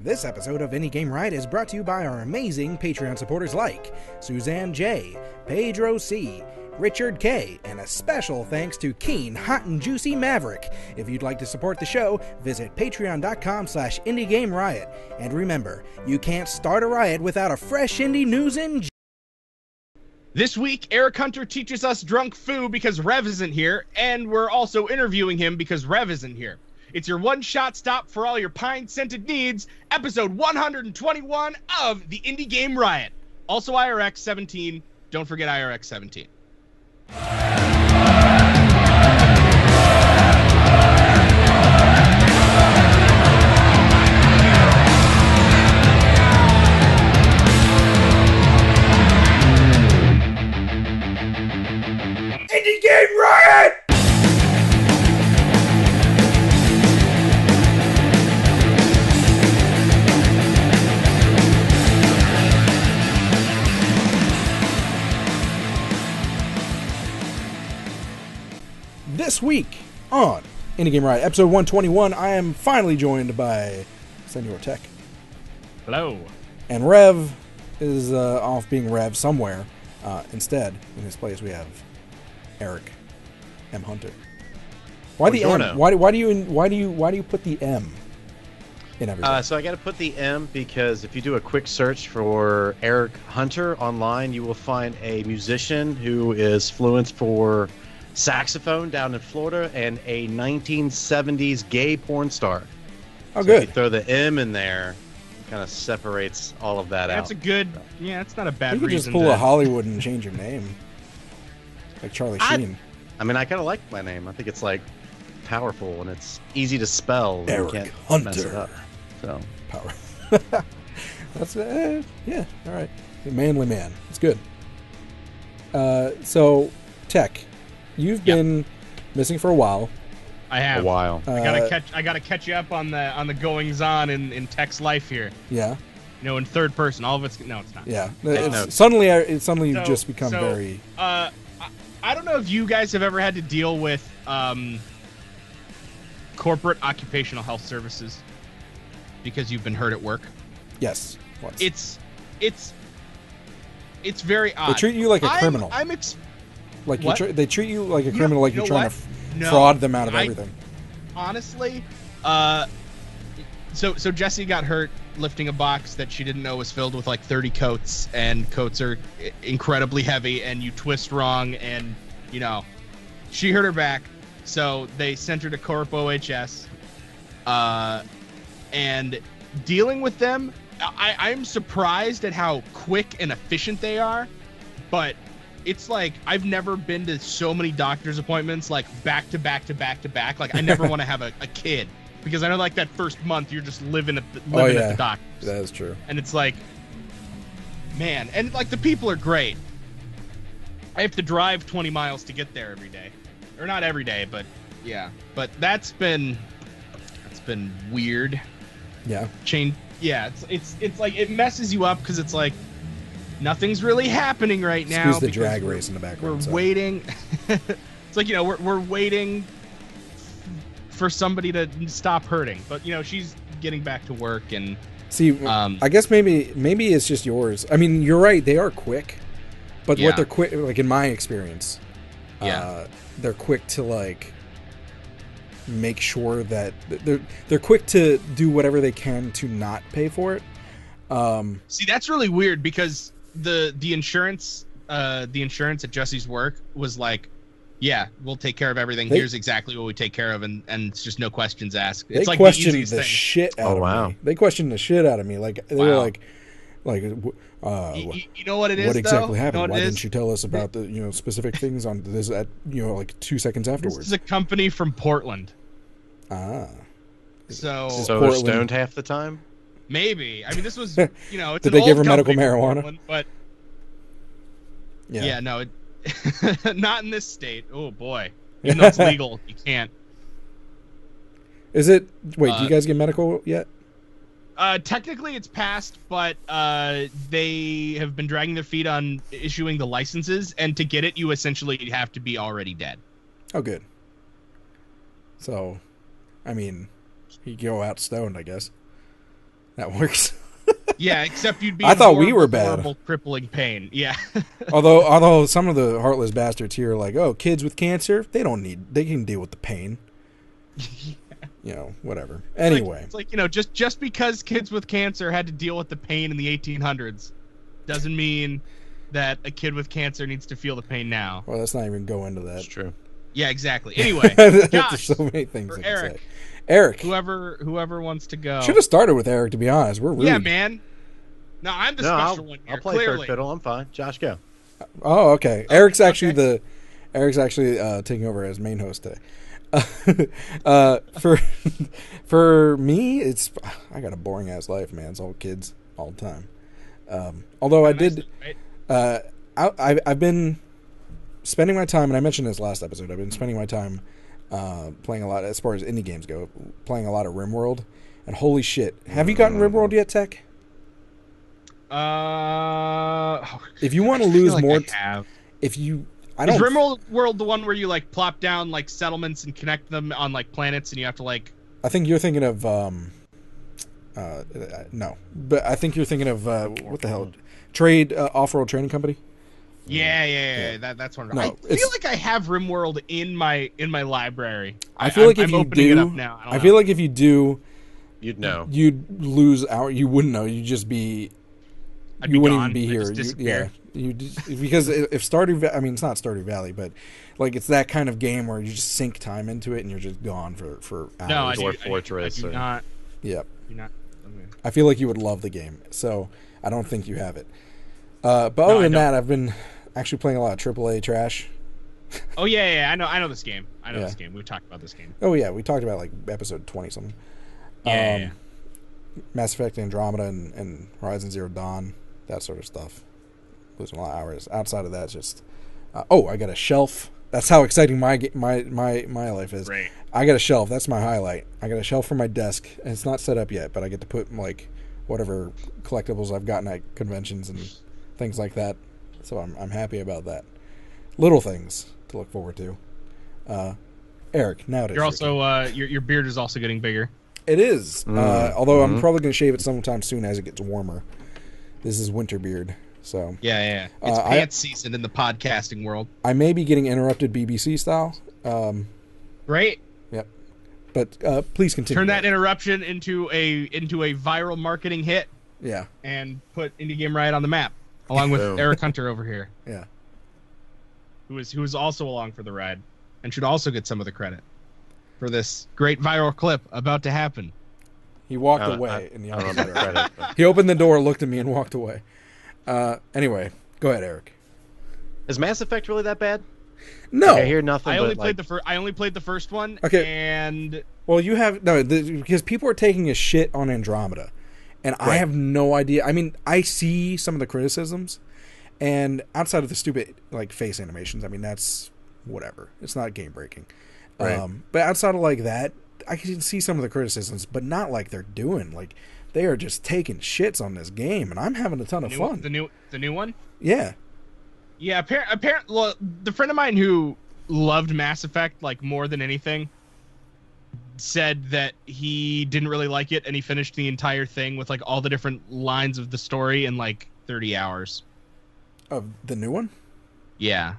This episode of Indie Game Riot is brought to you by our amazing Patreon supporters like Suzanne J, Pedro C, Richard K, and a special thanks to Keen Hot and Juicy Maverick. If you'd like to support the show, visit patreon.com/IndieGameRiot. And remember, you can't start a riot without a fresh indie news in. This week, Eric Hunter teaches us drunk foo because Rev isn't here, and we're also interviewing him because Rev isn't here. It's your one-shot stop for all your pine-scented needs, episode 121 of the Indie Game Riot. Also IRX 17. Don't forget IRX 17. Indie Game Riot! This week on Indie Game Riot, episode 121, I am finally joined by Senor Tech. Hello. And Rev is off being Rev somewhere. Instead, in his place, we have Eric M. Hunter. Why the M? Why do you put the M in everything? So I got to put the M because if you do a quick search for Eric Hunter online, you will find a musician who is fluent for saxophone down in Florida and a 1970s gay porn star. Oh, so good. If you throw the M in there, it kind of separates all of that out. That's a good. Yeah, it's not a bad reason. You could just pull a Hollywood and change your name, like Charlie Sheen. I mean, I kind of like my name. I think it's like powerful and it's easy to spell. Eric you can't Hunter. Mess it up. So power. That's yeah. All right, the manly man. It's good. So Tech, you've been missing for a while. I have. A while. I gotta catch you up on the goings on in Tech's life here. Yeah. You know, in third person. All of it's no, it's not. Yeah. No. Suddenly you've just become very. I don't know if you guys have ever had to deal with corporate occupational health services because you've been hurt at work. Yes. Once. It's very odd. They treat you like a criminal. They treat you like a criminal, like you're trying to fraud them out of everything. Honestly, so Jessie got hurt lifting a box that she didn't know was filled with like 30 coats, and coats are incredibly heavy, and you twist wrong, and you know, she hurt her back, so they sent her to Corp OHS, and dealing with them, I'm surprised at how quick and efficient they are, but it's like I've never been to so many doctor's appointments, like back to back to back to back. Like I never want to have a kid because I know like that first month you're just living at the doctor's. That is true. And it's like, man, and like the people are great. I have to drive 20 miles to get there every day, or not every day, but yeah. But that's been weird. Yeah. Yeah, it's like it messes you up because it's like nothing's really happening right now. Excuse the drag race in the background. We're waiting. It's like, you know, we're waiting for somebody to stop hurting, but you know she's getting back to work and. See, I guess maybe it's just yours. I mean, you're right; they are quick, but what they're quick, like in my experience, they're quick to like make sure that they're quick to do whatever they can to not pay for it. See, that's really weird because the insurance at Jesse's work was like, yeah, we'll take care of everything. Here's exactly what we take care of, and it's just no questions asked. It's like questioned the easiest thing. Shit out of me. They questioned the shit out of me. Like they were like, you know what it is? What exactly happened? You know Why didn't you tell us about the specific things on this at like 2 seconds afterwards? This is a company from Portland. So they're stoned half the time. Maybe. I mean, this was it's did they give her medical marijuana? Portland, but no, not in this state. Oh boy, even though it's legal, you can't. Is it? Wait, do you guys get medical yet? Technically, it's passed, but they have been dragging their feet on issuing the licenses, and to get it, you essentially have to be already dead. Oh, good. So, I mean, you go out stoned, I guess. That works. Yeah, except you'd be. I thought we were bad. Horrible, crippling pain. Yeah. although some of the heartless bastards here are like, oh, kids with cancer, they can deal with the pain. You know, whatever. Anyway, it's like, you know, just because kids with cancer had to deal with the pain in the 1800s doesn't mean that a kid with cancer needs to feel the pain now. Well, let's not even go into that. That's true. Yeah, exactly. Anyway, Josh, so many things or I can Eric. say. Eric. Whoever wants to go. Should have started with Eric, to be honest. We're rude. Yeah, man. No, I'm the special one here. I'll play clearly. third fiddle. I'm fine. Josh, go. Oh, okay. Eric's actually taking over as main host today. For me, I got a boring ass life, man. It's all kids all the time. Although I did, I've been spending my time, and I mentioned this last episode. I've been spending my time playing a lot, as far as indie games go, playing a lot of RimWorld. And holy shit, have you gotten RimWorld yet, Tech? If you want to lose like more, is RimWorld the one where you like plop down like settlements and connect them on like planets, and you have to like? I think you're thinking of no, but I think you're thinking of what the hell, off-road trading company. Yeah. That's one. No, I feel like I have RimWorld in my library. I feel like if you do, it up now. I feel like if you do, you'd know. You'd lose out. You wouldn't know. You'd just be. You wouldn't even be here. Because if Stardew Valley, I mean, it's not Stardew Valley, but like it's that kind of game where you just sink time into it and you're just gone for hours. No, I do not. Yep. Do not. I feel like you would love the game, so I don't think you have it. But other than that, I've been actually playing a lot of AAA trash. Oh yeah, I know this game. This game. We've talked about this game. Oh yeah, we talked about like episode 20 something. Yeah. Mass Effect Andromeda and Horizon Zero Dawn, that sort of stuff. Losing a lot of hours. Outside of that, it's just I got a shelf. That's how exciting my life is. Right. I got a shelf. That's my highlight. I got a shelf for my desk, and it's not set up yet, but I get to put like whatever collectibles I've gotten at conventions and things like that. So I'm happy about that. Little things to look forward to. Eric, now it is. You're also your beard is also getting bigger. It is. Although I'm probably going to shave it sometime soon as it gets warmer. This is winter beard. So yeah. It's pants season in the podcasting world. I may be getting interrupted BBC style. Great. Yep. But please continue. Turn that interruption into a viral marketing hit. Yeah. And put Indie Game Riot on the map, along with Eric Hunter over here. Yeah. Who is also along for the ride, and should also get some of the credit for this great viral clip about to happen. He walked away in the credit. He opened the door, looked at me, and walked away. Anyway, go ahead, Eric. Is Mass Effect really that bad? No, I hear nothing. I only played the first one. Okay, and you have because people are taking a shit on Andromeda, and right. I have no idea. I mean, I see some of the criticisms, and outside of the stupid like face animations, I mean that's whatever. It's not game breaking. Right. But outside of like that, I can see some of the criticisms, but not like they're doing. Like they are just taking shits on this game, and I'm having a ton of fun. The new one? Yeah. Yeah, apparently, well, the friend of mine who loved Mass Effect like more than anything said that he didn't really like it, and he finished the entire thing with like all the different lines of the story in like 30 hours. Of the new one? Yeah.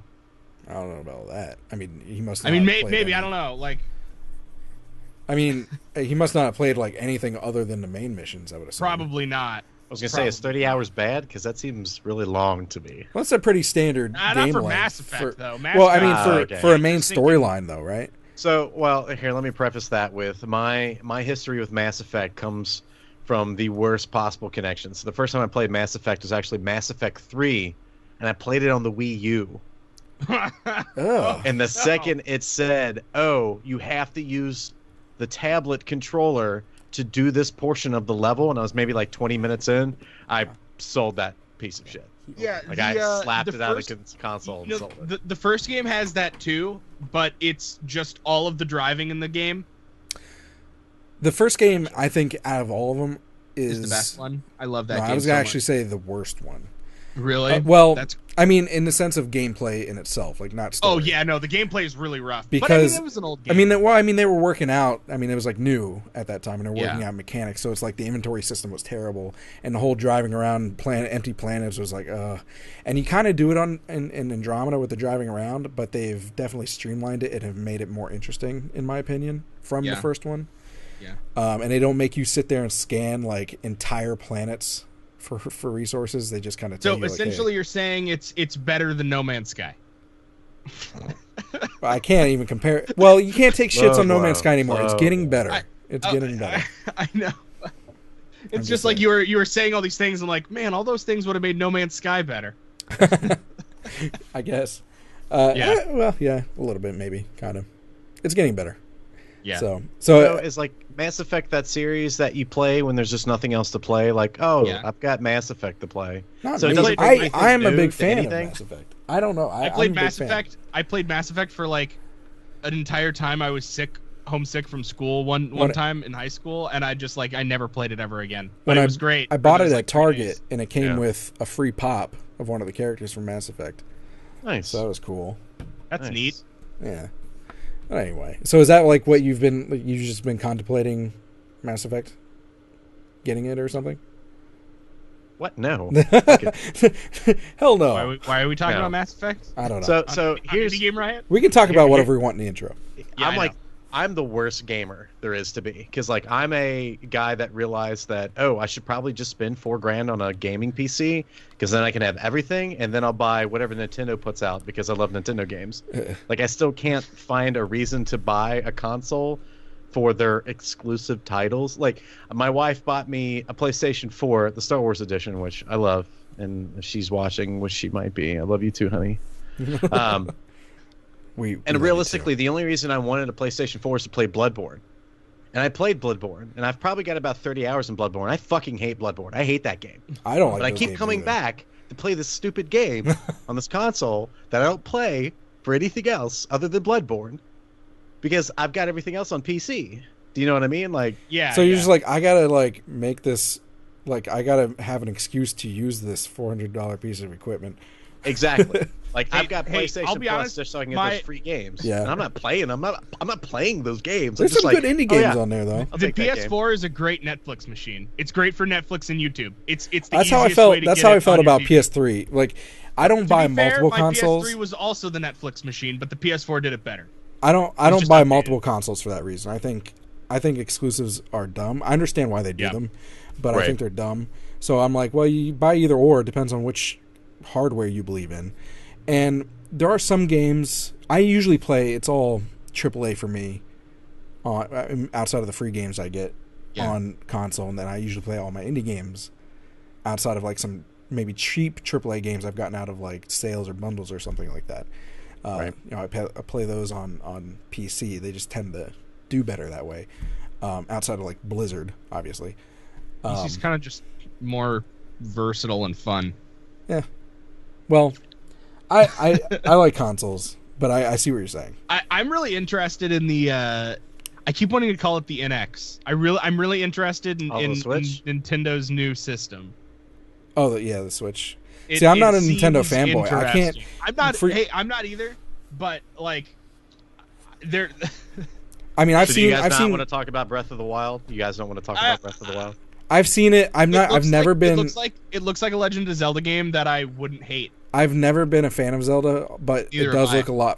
I don't know about that. I mean, he must. Maybe I don't know. Like, I mean, he must not have played like anything other than the main missions. I would assume. Probably not. I was gonna say, is 30 hours bad? Because that seems really long to me. Well, that's a pretty standard game not for length. Mass Effect, though. For a main storyline, though, right? So, well, here, let me preface that with my history with Mass Effect comes from the worst possible connections. So the first time I played Mass Effect was actually Mass Effect 3, and I played it on the Wii U. And the second it said, you have to use the tablet controller to do this portion of the level, and I was maybe like 20 minutes in, I sold that piece of shit. Yeah, like I slapped it out of the console and sold it. The first game has that too, but it's just all of the driving in the game. The first game, I think, out of all of them, is the best one. I love that game. I was gonna actually say the worst one. Really? I mean, in the sense of gameplay in itself, like not story. Oh yeah, no, the gameplay is really rough. Because but I mean, it was an old game. They were working out. I mean, it was like new at that time, and they were working out mechanics. So it's like the inventory system was terrible, and the whole driving around empty planets was like, And you kind of do it in Andromeda with the driving around, but they've definitely streamlined it and have made it more interesting, in my opinion, from the first one. Yeah. And they don't make you sit there and scan like entire planets for resources. They just kind of tell you. So essentially, you're saying it's better than No Man's Sky. I can't even compare. Well, you can't take shits on No Man's Sky anymore. It's getting better. It's getting better. I know. It's just like you were saying all these things. I'm like, man, all those things would have made No Man's Sky better. I guess. A little bit, maybe, kind of. It's getting better. Yeah. So is like Mass Effect that series that you play when there's just nothing else to play? Like, I've got Mass Effect to play. I am a big fan of Mass Effect. I don't know. I played Mass Effect. I played Mass Effect for like an entire time. I was homesick from school one time in high school, and I never played it ever again. But it was great. I bought it at Target, and it came with a free pop of one of the characters from Mass Effect. Nice. So that was cool. That's neat. Yeah. But anyway, so is that like what you've just been contemplating, Mass Effect, getting it or something? What? No. Hell no. Why are we talking about Mass Effect? I don't know. So here's Indie Game Riot. We can talk about whatever we want in the intro. Yeah, I'm the worst gamer there is to be, because like I'm a guy that realized that I should probably just spend $4,000 on a gaming PC, because then I can have everything, and then I'll buy whatever Nintendo puts out because I love Nintendo games. Like I still can't find a reason to buy a console for their exclusive titles. Like my wife bought me a PlayStation 4, the Star Wars edition, which I love, and if she's watching, which she might be, I love you too, honey. And realistically, the only reason I wanted a PlayStation 4 is to play Bloodborne. And I played Bloodborne, and I've probably got about 30 hours in Bloodborne. I fucking hate Bloodborne. I hate that game. I don't like But I keep coming back to play this stupid game on this console that I don't play for anything else other than Bloodborne, because I've got everything else on PC. Do you know what I mean? Like, yeah. So you're just like, I gotta like make this, like I gotta have an excuse to use this $400 piece of equipment. Exactly. Like I've got PlayStation I'll be Plus honest, just so I can get those free games. Yeah. And I'm not playing. I'm not playing those games. There's some good indie games on there though. The PS4 is a great Netflix machine. It's great for Netflix and YouTube. It's the that's how I felt. That's how I felt about PS3. Like I don't buy multiple consoles. My PS3 was also the Netflix machine, but the PS4 did it better. I don't buy multiple consoles for that reason. I think exclusives are dumb. I understand why they do them, but I think they're dumb. So I'm like, well, you buy either or. It depends on which hardware you believe in. And there are some games I usually play. It's all AAA for me, outside of the free games I get on console, and then I usually play all my indie games outside of like some maybe cheap AAA games I've gotten out of like sales or bundles or something like that. I play those on PC. They just tend to do better that way. Outside of like Blizzard, obviously. PC's kind of just more versatile and fun. Yeah. Well, I like consoles, but I see what you're saying. I'm really interested in the. I keep wanting to call it the NX. I'm really interested in Nintendo's new system. Oh the Switch. See, I'm not a Nintendo fanboy. I can't. I'm not. I'm not either. But like, there. I mean, I've seen. You guys not want to talk about Breath of the Wild? You guys don't want to talk about Breath of the Wild? I've seen it. I've never been. It looks like a Legend of Zelda game that I wouldn't hate. I've never been a fan of Zelda, but it does look a lot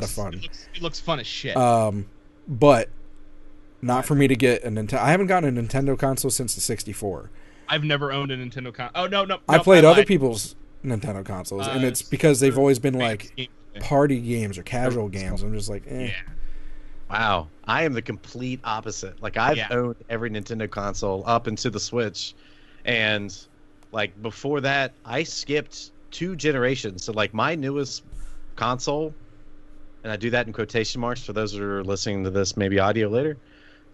of fun. It looks fun as shit. But not for me to get a Nintendo. I haven't gotten a Nintendo console since the 64. I've never owned a Nintendo console. Oh no. I played other people's Nintendo consoles, and it's because they've always been like party games or casual games. I'm just like, eh. Yeah. Wow, I am the complete opposite. Like I've owned every Nintendo console up into the Switch, and like before that, I skipped 2 generations. So like my newest console, and I do that in quotation marks for those who are listening to this maybe audio later,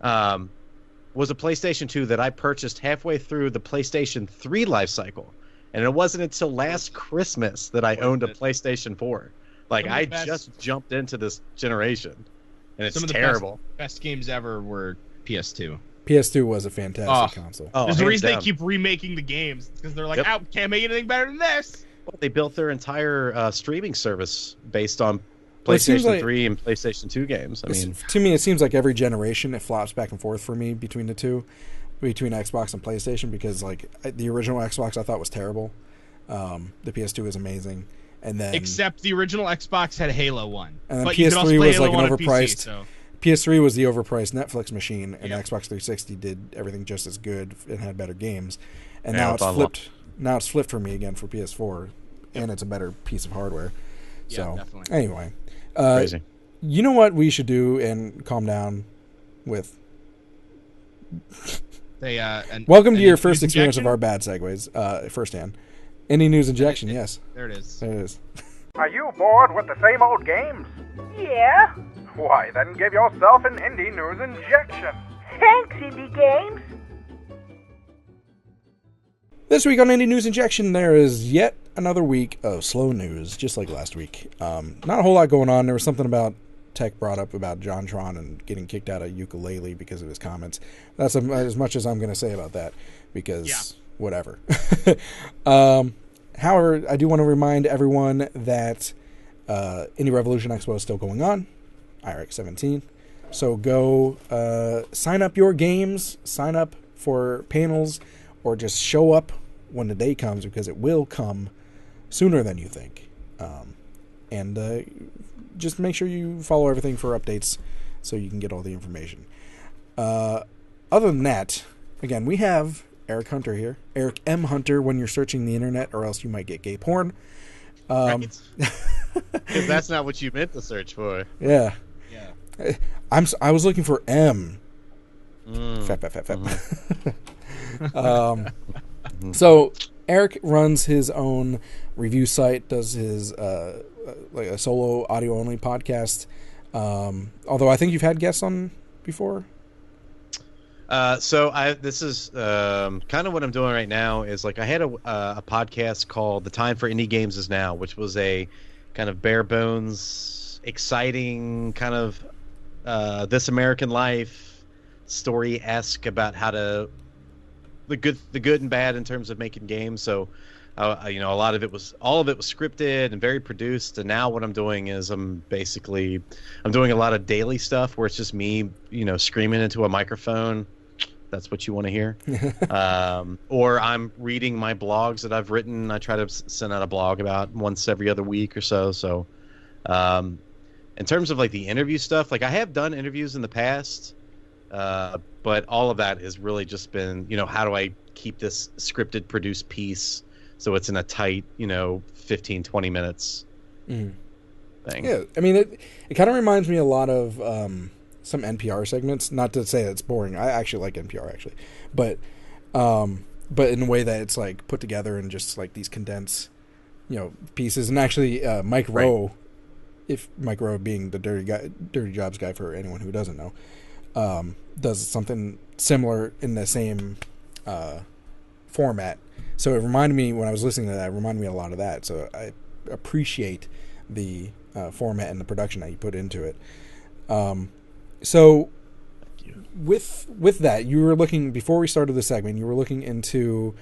was a PlayStation 2 that I purchased halfway through the PlayStation 3 life cycle, and it wasn't until last Christmas that I owned a PlayStation 4. Like I just jumped into this generation. And it's terrible. Best games ever were PS2. PS2 was a fantastic console. There's a reason they keep remaking the games because they're like, can't make anything better than this. Well, they built their entire streaming service based on PlayStation 3 and PlayStation 2 games. I mean, to me, it seems like every generation it flops back and forth for me between the two, between Xbox and PlayStation, because like the original Xbox I thought was terrible. The PS2 is amazing, and then except the original Xbox had Halo 1, and then but PS3 was like an overpriced. PC, so. PS3 was the overpriced Netflix machine, and Xbox 360 did everything just as good and had better games. And now it's flipped. Now it's flipped for me again for PS4, and it's a better piece of hardware. Yeah, so definitely. Anyway, crazy. You know what we should do and calm down with? Welcome to your first experience of our bad segues, firsthand. Indie News Injection, yes. There it is. There it is. Are you bored with the same old games? Yeah. Why, then give yourself an Indie News Injection. Thanks, Indie Games. This week on Indie News Injection, there is yet another week of slow news, just like last week. Not a whole lot going on. There was something about Tech brought up about JonTron and getting kicked out of Ukulele because of his comments. That's as much as I'm going to say about that, because whatever. However, I do want to remind everyone that Indie Revolution Expo is still going on, IRX 17. So go sign up your games, sign up for panels, or just show up when the day comes, because it will come sooner than you think. And just make sure you follow everything for updates so you can get all the information. Other than that, again, we have Eric Hunter here. Eric M. Hunter when you're searching the internet, or else you might get gay porn. Right. Because that's not what you meant to search for. Yeah. I was looking for M. Fat. So Eric runs his own review site, does his like a solo audio only podcast. Although I think you've had guests on before. This is kind of what I'm doing right now. Is like I had a podcast called "The Time for Indie Games Is Now," which was a kind of bare bones, exciting kind of This American Life story-esque about how to the good and bad in terms of making games. So, all of it was scripted and very produced. And now what I'm doing is I'm doing a lot of daily stuff where it's just me, screaming into a microphone. That's what you want to hear. Or I'm reading my blogs that I've written. I try to send out a blog about once every other week or so. So, in terms of like the interview stuff, like I have done interviews in the past. But all of that has really just been, how do I keep this scripted, produced piece so it's in a tight, 15, 20 minutes thing. Yeah, I mean, it kind of reminds me a lot of some NPR segments. Not to say it's boring. I actually like NPR, actually. But in a way that it's like put together in just like these condensed, pieces. And actually, Mike Rowe, if Mike Rowe being the Dirty Jobs guy for anyone who doesn't know, does something similar in the same format. So it reminded me, when I was listening to that, it reminded me a lot of that. So I appreciate the format and the production that you put into it. So with that, you were looking, before we started the segment, you were looking into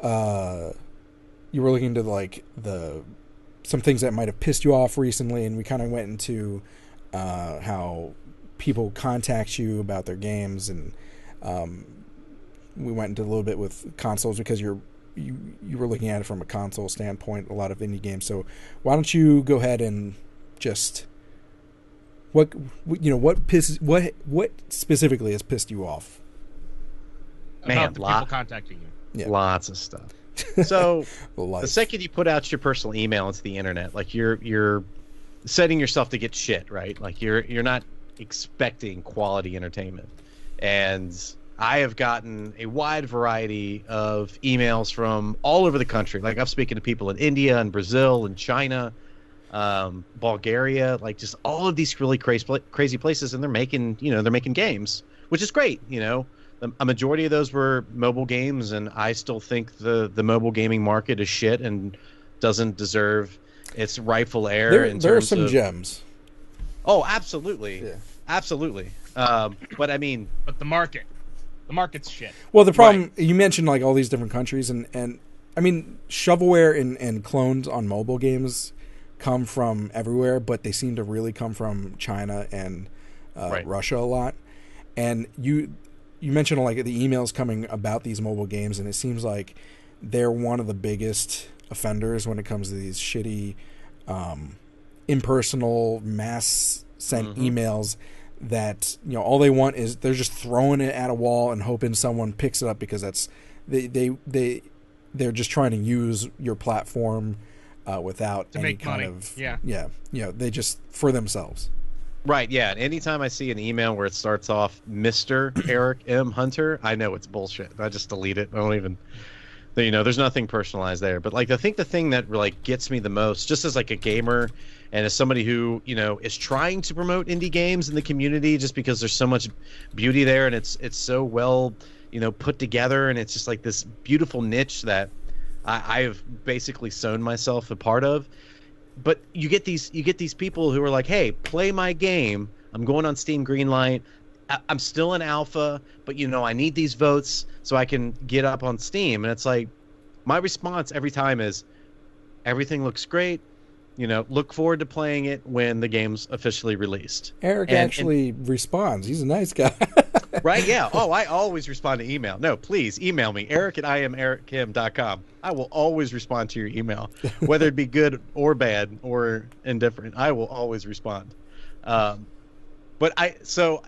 like some things that might have pissed you off recently, and we kind of went into how people contact you about their games, and we went into a little bit with consoles because you were looking at it from a console standpoint, a lot of indie games. So why don't you go ahead and just what specifically has pissed you off? About the people contacting you. Yeah. Lots of stuff. So the second you put out your personal email into the internet, like you're setting yourself to get shit, right? Like you're not expecting quality entertainment. And I have gotten a wide variety of emails from all over the country. Like I'm speaking to people in India and Brazil and China, Bulgaria, like just all of these really crazy places, and they're making games, which is great. A majority of those were mobile games, and I still think the mobile gaming market is shit and doesn't deserve its rightful air. There are some gems. Oh, absolutely. Yeah. Absolutely. But I mean... But the market. The market's shit. Well, the problem you mentioned, like all these different countries, and I mean, shovelware and clones on mobile games come from everywhere, but they seem to really come from China and Russia a lot. And you mentioned like the emails coming about these mobile games, and it seems like they're one of the biggest offenders when it comes to these shitty, impersonal, mass sent emails that, you know, all they want is they're just throwing it at a wall and hoping someone picks it up because that's they're just trying to use your platform without any kind of they just for themselves. Right, yeah. Anytime I see an email where it starts off Mr. Eric M. Hunter, I know it's bullshit. I just delete it. I don't even, you know, there's nothing personalized there. But like, I think the thing that like gets me the most, just as like a gamer and as somebody who, you know, is trying to promote indie games in the community, just because there's so much beauty there and it's so well, you know, put together, and it's just like this beautiful niche that I've basically sewn myself a part of. But you get these people who are like, hey, play my game. I'm going on Steam Greenlight. I'm still in alpha, but you know, I need these votes so I can get up on Steam. And it's like, my response every time is, everything looks great. You know, look forward to playing it when the game's officially released. Eric actually responds. He's a nice guy. Right? Yeah. Oh, I always respond to email. No, please email me, eric@iamerickkim.com. I will always respond to your email, whether it be good or bad or indifferent. I will always respond. But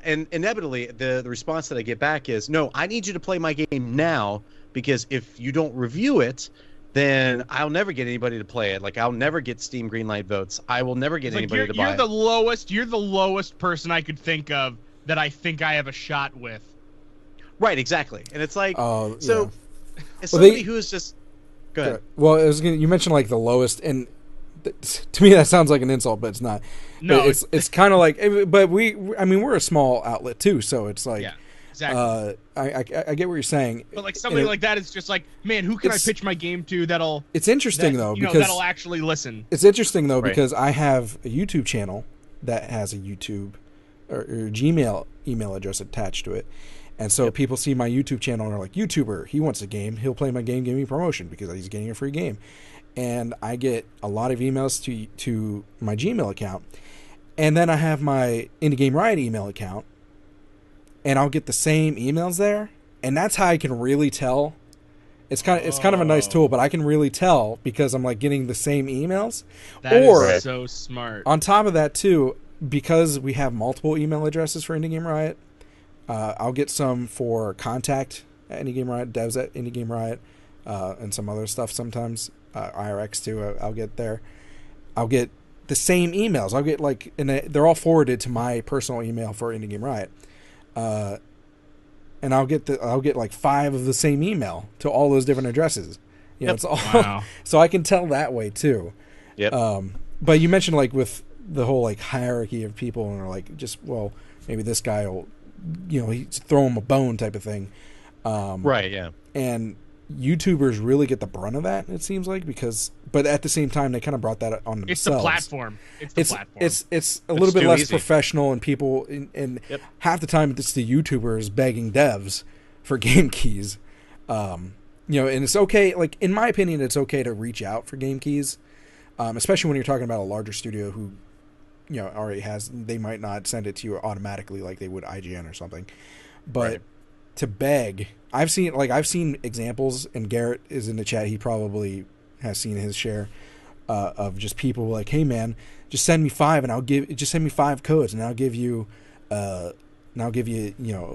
inevitably, the response that I get back is, no, I need you to play my game now, because if you don't review it, then I'll never get anybody to play it. Like, I'll never get Steam Greenlight votes. I will never get anybody to buy it. You're the lowest person I could think of that I think I have a shot with. Right, exactly. And it's like, as who is just... Go ahead. Well, you mentioned like the lowest, and to me that sounds like an insult, but it's not. No, it's kind of like, but we're a small outlet too, so it's like, yeah, exactly. I get what you're saying, but like somebody like that is just like, man, who can I pitch my game to that'll? It's interesting though, because that'll actually listen. It's interesting though, because I have a YouTube channel that has a YouTube or Gmail email address attached to it. And so people see my YouTube channel and are like, YouTuber, he wants a game. He'll play my game, give me promotion because he's getting a free game. And I get a lot of emails to my Gmail account. And then I have my Indie Game Riot email account. And I'll get the same emails there. And that's how I can really tell. It's kind of a nice tool, but I can really tell because I'm like getting the same emails. That is so smart. On top of that too, because we have multiple email addresses for Indie Game Riot, I'll get some for contact at Indie Game Riot, devs at Indie Game Riot, and some other stuff sometimes. IRX too, I'll get there. I'll get the same emails. I'll get like, and they're all forwarded to my personal email for Indie Game Riot. And I'll get like 5 of the same email to all those different addresses. You know, it's all, wow. So I can tell that way too. Yep. But you mentioned like with the whole like hierarchy of people, and are like, just, well, maybe this guy will, you know, he throw him a bone type of thing. Right. Yeah. And YouTubers really get the brunt of that, it seems like, but at the same time they kind of brought that on themselves. It's the platform. It's a little bit less professional, and people and half the time it's the YouTubers begging devs for game keys. You know, and it's okay, like in my opinion, it's okay to reach out for game keys, especially when you're talking about a larger studio who, you know, already has, they might not send it to you automatically like they would IGN or something. But to beg, I've seen examples, and Garrett is in the chat, he probably has seen his share of just people like, hey man, just send me 5 and just send me 5 codes and I'll give you you know,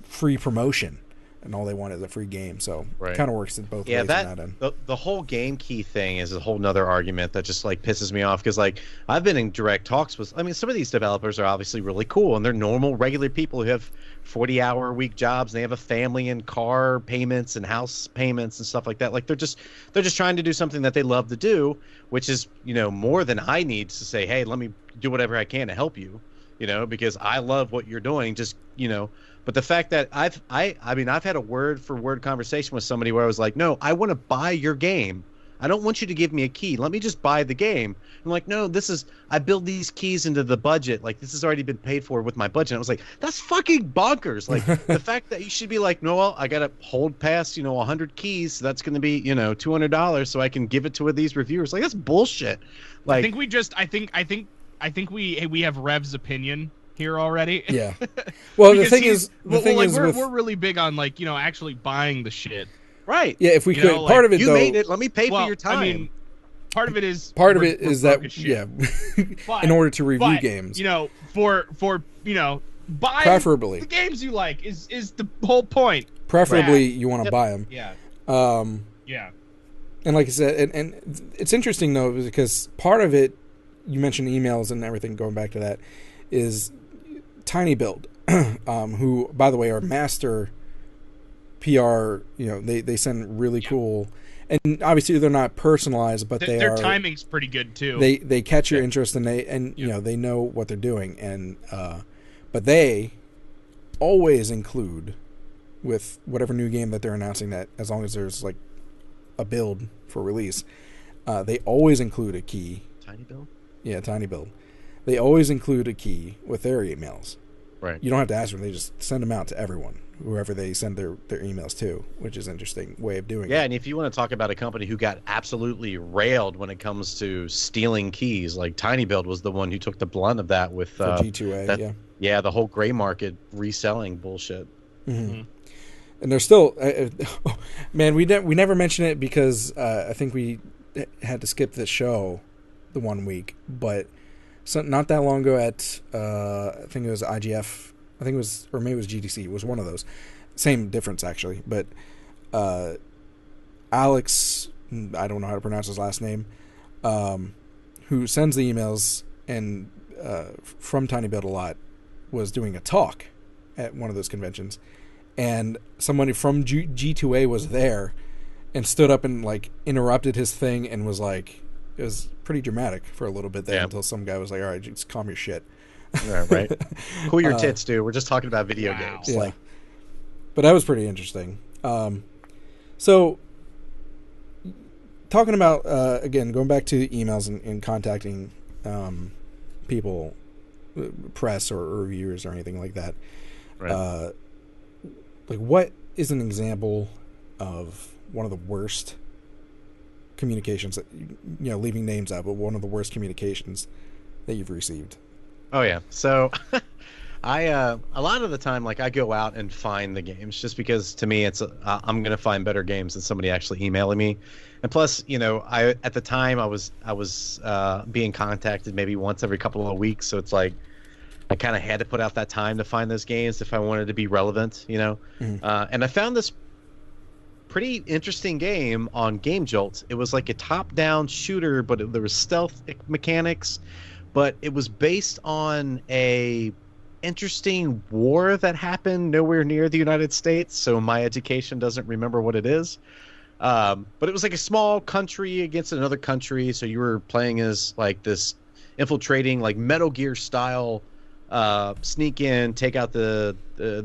free promotion. And all they want is a free game, so it kind of works in both ways. Yeah, the whole game key thing is a whole nother argument that just like pisses me off, because like I've been in direct talks with, I mean, some of these developers are obviously really cool, and they're normal, regular people who have 40-hour-a-week jobs, and they have a family and car payments and house payments and stuff like that. Like they're just trying to do something that they love to do, which is, you know, more than I need to say, hey, let me do whatever I can to help you, you know, because I love what you're doing. Just, you know. But the fact that I've had a word for word conversation with somebody where I was like, no, I want to buy your game. I don't want you to give me a key. Let me just buy the game. I'm like, no, I build these keys into the budget. Like, this has already been paid for with my budget. And I was like, that's fucking bonkers. Like, the fact that you should be like, no, well, I got to hold past, 100 keys. So that's going to be, $200 so I can give it to these reviewers. Like, that's bullshit. Like, I think we have Rev's opinion here already. Yeah. Well, the thing is, we're really big on actually buying the shit. Right. Yeah. If we could, part of it, you made it. Let me pay for your time. I mean, part of it is that yeah. But, in order to review games, for buy preferably the games you like is the whole point. Preferably, you want to buy them. Yeah. Yeah. And like I said, and it's interesting though because part of it, you mentioned emails and everything. Going back to that, is Tiny Build, who, by the way, are master PR. They send really cool, and obviously they're not personalized, but their timing's pretty good too. They catch your interest, and they know what they're doing, and but they always include with whatever new game that they're announcing, that as long as there's like a build for release, they always include a key. Tiny Build. Yeah, Tiny Build. They always include a key with their emails. Right. You don't have to ask them. They just send them out to everyone, whoever they send their emails to, which is an interesting way of doing it. Yeah, and if you want to talk about a company who got absolutely railed when it comes to stealing keys, like Tiny Build was the one who took the blunt of that with G2A, yeah, the whole gray market reselling bullshit. Mm-hmm. And they're still, man, we never mention it because I think we had to skip this show the 1 week, but not that long ago at I think it was IGF, I think it was, or maybe it was GDC, it was one of those, same difference actually, but Alex, I don't know how to pronounce his last name, who sends the emails and from Tiny Build a lot, was doing a talk at one of those conventions, and somebody from G2A was there and stood up and like interrupted his thing and was like, it was pretty dramatic for a little bit there until some guy was like, all right, just calm your shit. Right. Cool your tits, dude. We're just talking about video games. Yeah. Like, but that was pretty interesting. So talking about, again, going back to emails and contacting people, press or reviewers or anything like that. Right. Like, what is an example of one of the worst communications that, leaving names out, but one of the worst communications that you've received? Oh yeah. So a lot of the time, like, I go out and find the games just because to me I'm going to find better games than somebody actually emailing me. And plus, at the time I was being contacted maybe once every couple of weeks. So it's like, I kind of had to put out that time to find those games if I wanted to be relevant, Mm-hmm. And I found this pretty interesting game on Game Jolt. It was like a top-down shooter, but there was stealth mechanics, but it was based on a interesting war that happened nowhere near the United States, so my education doesn't remember what it is. But it was like a small country against another country, so you were playing as like this infiltrating, like Metal Gear style, sneak in, take out the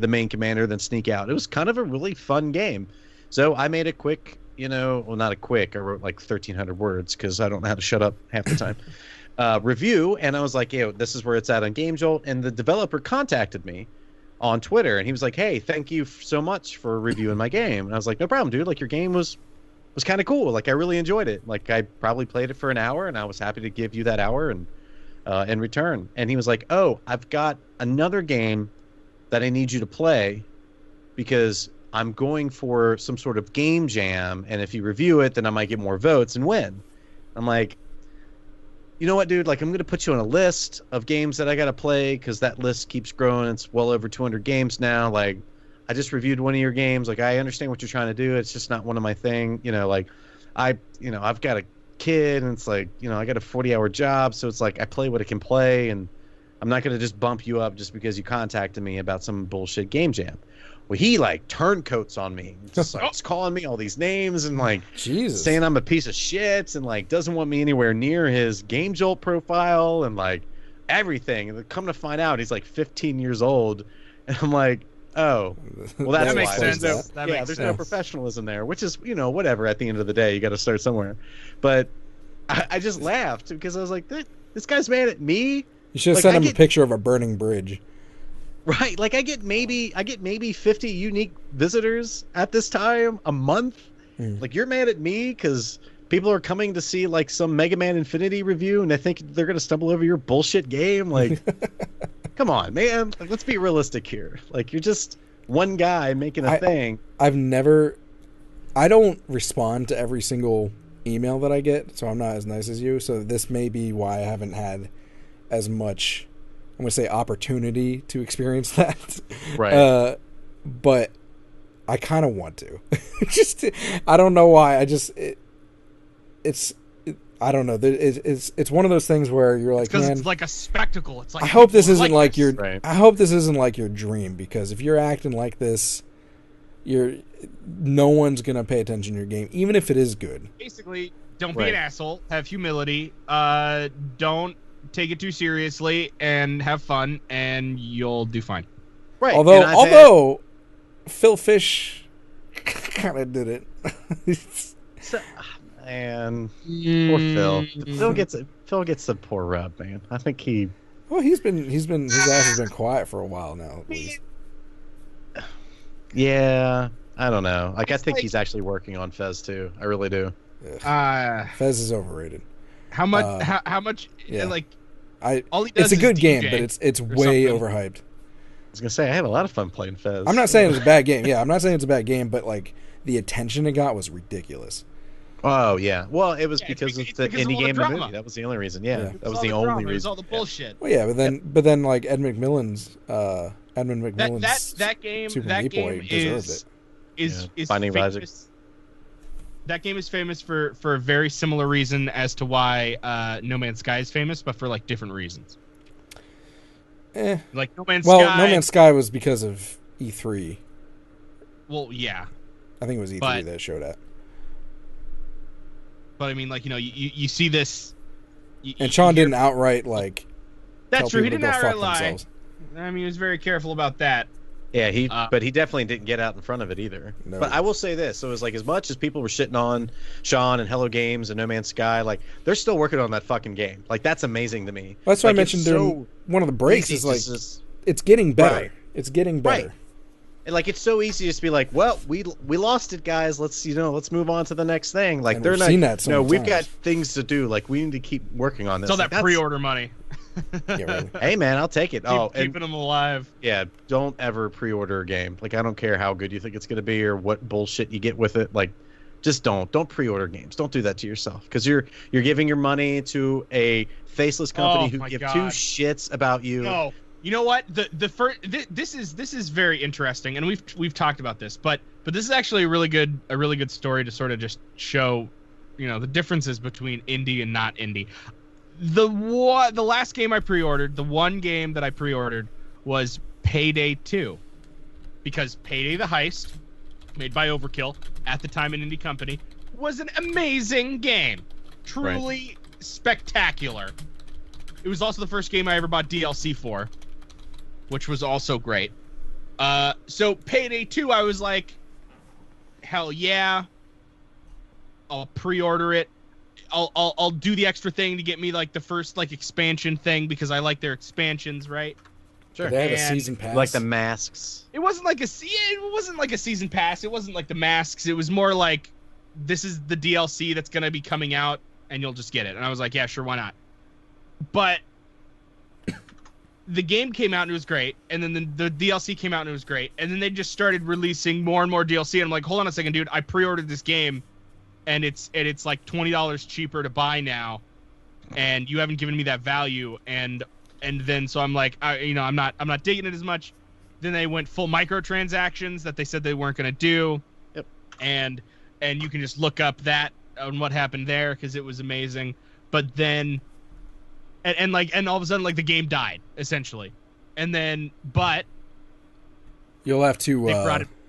main commander, then sneak out. It was kind of a really fun game. So I made a quick, well, not a quick, I wrote like 1,300 words because I don't know how to shut up half the time, review. And I was like, this is where it's at on Game Jolt. And the developer contacted me on Twitter. And he was like, hey, thank you so much for reviewing my game. And I was like, no problem, dude. Like, your game was kind of cool. Like, I really enjoyed it. Like, I probably played it for an hour, and I was happy to give you that hour and in return. And he was like, oh, I've got another game that I need you to play because I'm going for some sort of game jam, and if you review it, then I might get more votes and win. I'm like, you know what, dude? Like, I'm going to put you on a list of games that I got to play because that list keeps growing. It's well over 200 games now. Like, I just reviewed one of your games. Like, I understand what you're trying to do. It's just not one of my thing. Like, I've got a kid, and it's like, I got a 40-hour job, so it's like I play what I can play, and I'm not going to just bump you up just because you contacted me about some bullshit game jam. Well, he like turncoats on me, just starts calling me all these names and like saying I'm a piece of shit and like doesn't want me anywhere near his Game Jolt profile and like everything. And come to find out, he's like 15 years old, and I'm like, Oh, well, that's that makes why. sense. There's no professionalism there, which is, whatever. At the end of the day, you got to start somewhere. But I just laughed because I was like, this guy's mad at me. You should have sent him a picture of a burning bridge. Right, like I get maybe 50 unique visitors at this time a month. Like, you're mad at me because people are coming to see like some Mega Man Infinity review and they think they're gonna stumble over your bullshit game. Like, come on, man. Like, let's be realistic here. Like, you're just one guy making a thing. I don't respond to every single email that I get, so I'm not as nice as you. So this may be why I haven't had as much, I'm going to say, opportunity to experience that. Right. But I kind of want to. I don't know why. I don't know. It's one of those things where you're like, because man, it's like a spectacle. It's like, I hope this isn't like your. Right. I hope this isn't like your dream, because if you're acting like this, no one's gonna pay attention to your game, even if it is good. Basically, don't be an asshole. Have humility. Don't take it too seriously, and have fun, and you'll do fine. Right. Although Phil Fish kind of did it. And poor Phil. Phil gets the poor rub, man. I think he. Well, his ass has been quiet for a while now. At least. Yeah, I don't know. Like, I think he's actually working on Fez too. I really do. Fez is overrated. How much? How much? Yeah. Like, all he does it's a good game, but it's way overhyped. I was gonna say, I had a lot of fun playing Fez. I'm not saying it's a bad game. Yeah, I'm not saying it's a bad game, but like the attention it got was ridiculous. Oh yeah, well, it was because of the Indie Game Riot movie. That was the only reason. Yeah. That was the only reason. It was all the bullshit. Well, yeah, but then like Edmund McMillan's that game Super Meat Boy deserved it. Is Binding of Isaac. That game is famous for a very similar reason as to why No Man's Sky is famous, but for like different reasons. Like No Man's Sky. Well, No Man's Sky was because of E3. Well, yeah. I think it was E3 that showed that. But I mean, like, you see this. And Sean didn't outright like. That's true. He didn't outright lie. Themselves. I mean, he was very careful about that. Yeah, but he definitely didn't get out in front of it either. No. But I will say this: so it was like, as much as people were shitting on Sean and Hello Games and No Man's Sky, like, they're still working on that fucking game. Like, that's amazing to me. Well, that's why I mentioned during one of the breaks is like, it's getting better. Right. It's getting better. Right. And like, it's so easy just to be like, well, we lost it, guys. Let's move on to the next thing. Like, and they're not. Seen that no, we've got things to do. Like, we need to keep working on this. It's all that pre-order money. Yeah, really. Hey man, I'll take it. Keeping them alive. Yeah, don't ever pre-order a game. Like, I don't care how good you think it's going to be or what bullshit you get with it. Like, just don't pre-order games. Don't do that to yourself, because you're giving your money to a faceless company who give two shits about you. No, you know what? This is very interesting, and we've talked about this, but this is actually a really good story to sort of just show, the differences between indie and not indie. The last game I pre-ordered, the one game that I pre-ordered was Payday 2. Because Payday the Heist, made by Overkill, at the time an indie company, was an amazing game. Truly spectacular. It was also the first game I ever bought DLC for, which was also great. So Payday 2, I was like, hell yeah, I'll pre-order it. I'll do the extra thing to get me like the first like expansion thing, because I like their expansions, right? Sure. They had a season pass. Like the masks. It wasn't like a season pass. It wasn't like the masks. It was more like, this is the DLC that's gonna be coming out, and you'll just get it. And I was like, yeah, sure, why not? But the game came out and it was great, and then the DLC came out and it was great, and then they just started releasing more and more DLC, and I'm like, hold on a second, dude, I pre-ordered this game. And it's like $20 cheaper to buy now, and you haven't given me that value. And then so I'm like, I'm not digging it as much. Then they went full microtransactions that they said they weren't going to do. Yep. And you can just look up that on what happened there, because it was amazing. But then and all of a sudden, like, the game died essentially. And then you'll have to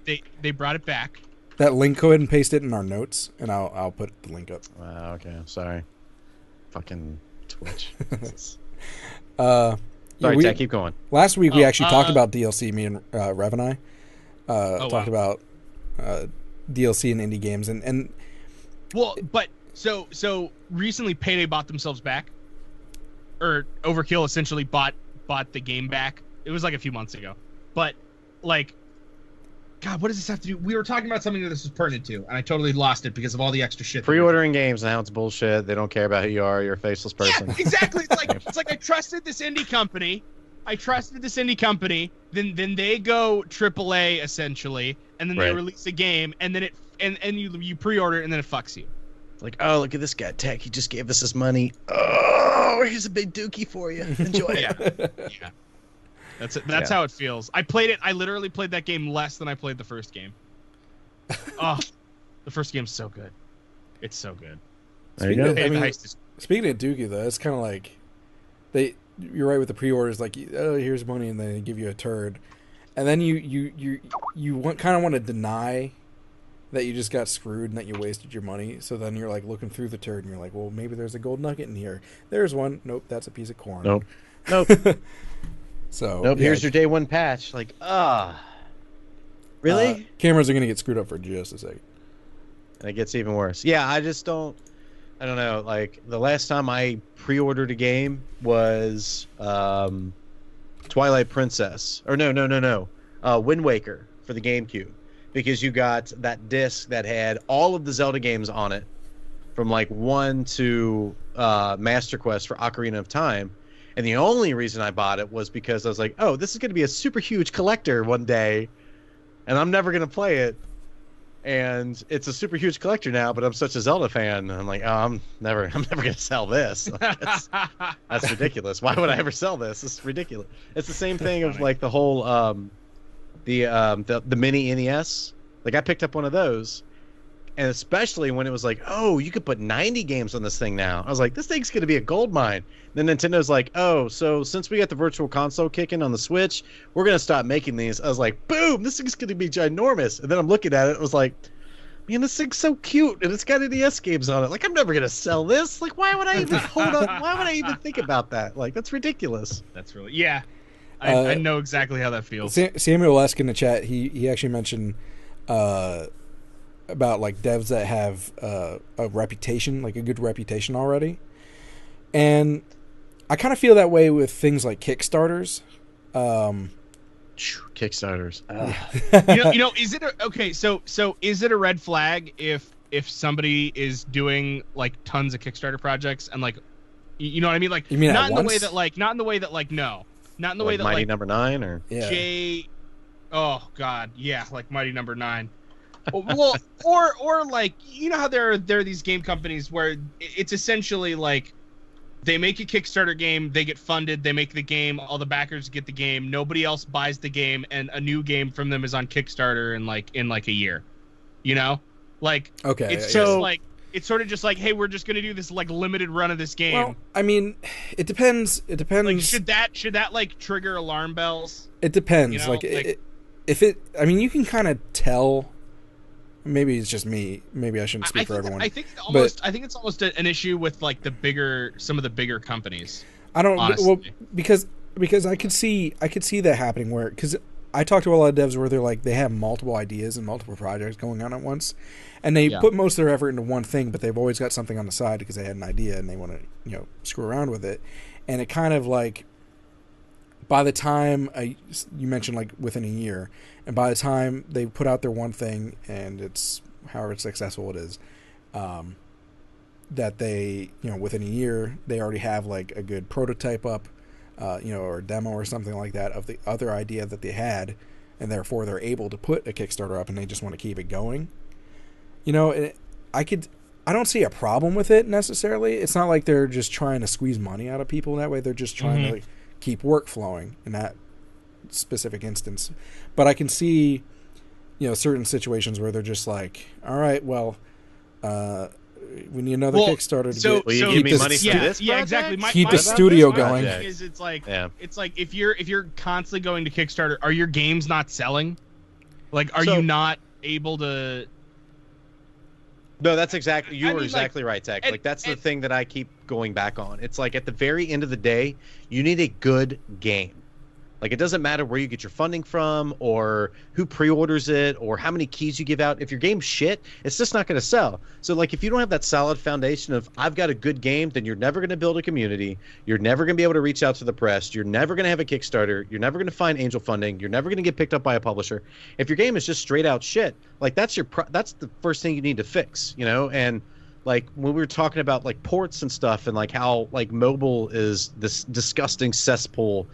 they brought it back. That link, go ahead and paste it in our notes, and I'll put the link up. Wow, okay, I'm sorry. Fucking Twitch. Sorry, Tech, keep going. Last week we actually talked about DLC, me and Rev and I. talked about DLC and indie games, and well, but so recently Payday bought themselves back, or Overkill essentially bought the game back. It was like a few months ago, but like, God, what does this have to do? We were talking about something that this is pertinent to, and I totally lost it because of all the extra shit. Pre-ordering games now, it's bullshit. They don't care about who you are. You're a faceless person. Yeah, exactly. It's like I trusted this indie company. Then they go AAA essentially, and then they release a game, and then you pre-order it, and then it fucks you. Like, oh, look at this guy, Tech. He just gave us his money. Oh, here's a big dookie for you. Enjoy it. Yeah. That's it. That's how it feels. I literally played that game less than I played the first game. Oh, the first game's so good. It's so good. There you go. Speaking of dookie, though, it's kind of like you're right with the pre-orders. Like, oh, here's money, and then they give you a turd, and then you kind of want to deny that you just got screwed and that you wasted your money. So then you're like looking through the turd, and you're like, well, maybe there's a gold nugget in here. There's one. Nope, that's a piece of corn. Nope. So here's your day one patch. Like, really? Cameras are gonna get screwed up for just a second. And it gets even worse. Yeah, I don't know. Like, the last time I pre-ordered a game was Twilight Princess. Or no. Wind Waker for the GameCube. Because you got that disc that had all of the Zelda games on it, from like 1 to Master Quest for Ocarina of Time. And the only reason I bought it was because I was like, oh, this is going to be a super huge collector one day, and I'm never going to play it. And it's a super huge collector now, but I'm such a Zelda fan. I'm like, oh, I'm never going to sell this. That's ridiculous. Why would I ever sell this? It's ridiculous. It's the same thing of like the whole the mini NES. Like, I picked up one of those, and especially when it was like, oh, you could put 90 games on this thing now. I was like, this thing's going to be a gold mine. Then Nintendo's like, oh, so since we got the Virtual Console kicking on the Switch, we're going to stop making these. I was like, boom, this thing's going to be ginormous. And then I'm looking at it, I was like, man, this thing's so cute, and it's got NES games on it. Like, I'm never going to sell this. Like, why would I even why would I even think about that? Like, that's ridiculous. That's really, yeah. I know exactly how that feels. Samuel Lesk in the chat, he actually mentioned about like devs that have a reputation, like a good reputation already. And I kind of feel that way with things like Kickstarters. Kickstarters. You know, is it okay? So is it a red flag if somebody is doing like tons of Kickstarter projects and like, you know what I mean? Like, you mean not in once? the way that like, not in the way that like, no, not in the way that Mighty like Number 9 or oh God, yeah, like Mighty Number 9. Well, or like, you know how there are these game companies where it's essentially like they make a Kickstarter game, they get funded, they make the game, all the backers get the game, nobody else buys the game, and a new game from them is on Kickstarter in like a year. You know? Like, okay, it's just like, it's sort of just like, hey, we're just gonna do this like limited run of this game. Well, I mean, it depends. Like, should that like trigger alarm bells? It depends. You know? I mean, you can kind of tell. Maybe it's just me. Maybe I shouldn't speak for everyone. I think it's almost an issue with like some of the bigger companies. I don't. Honestly. Well, because I could see that happening where, because I talk to a lot of devs where they're like, they have multiple ideas and multiple projects going on at once, and they put most of their effort into one thing, but they've always got something on the side because they had an idea and they want to screw around with it, and it kind of like, by the time you mentioned like within a year, and by the time they put out their one thing and it's however successful it is, that they, within a year they already have like a good prototype up, or a demo or something like that of the other idea that they had, and therefore they're able to put a Kickstarter up and they just want to keep it going. I don't see a problem with it necessarily. It's not like they're just trying to squeeze money out of people that way. They're just trying to keep work flowing in that specific instance. But I can see, certain situations where they're just like, all right, well, we need another Kickstarter to keep me money for this? Yeah, exactly. Keep the studio going. It's like if you're constantly going to Kickstarter, are your games not selling? Like, are you not able to? No, that's exactly. You were exactly right, Tech. Like, that's the thing that I keep going back on. It's like, at the very end of the day, you need a good game. Like, it doesn't matter where you get your funding from or who pre-orders it or how many keys you give out. If your game's shit, it's just not going to sell. So, like, if you don't have that solid foundation of, I've got a good game, then you're never going to build a community. You're never going to be able to reach out to the press. You're never going to have a Kickstarter. You're never going to find angel funding. You're never going to get picked up by a publisher. If your game is just straight out shit, like, that's the first thing you need to fix, you know? And, like, when we were talking about, like, ports and stuff and, like, how, like, mobile is this disgusting cesspool.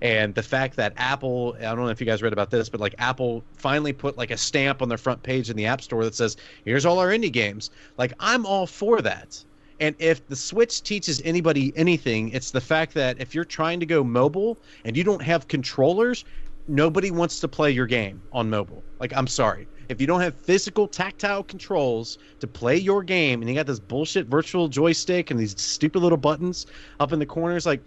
And the fact that Apple, I don't know if you guys read about this, but like Apple finally put like a stamp on their front page in the App Store that says, here's all our indie games. Like, I'm all for that. And if the Switch teaches anybody anything, it's the fact that if you're trying to go mobile and you don't have controllers, nobody wants to play your game on mobile. Like, I'm sorry. If you don't have physical tactile controls to play your game and you got this bullshit virtual joystick and these stupid little buttons up in the corners, like,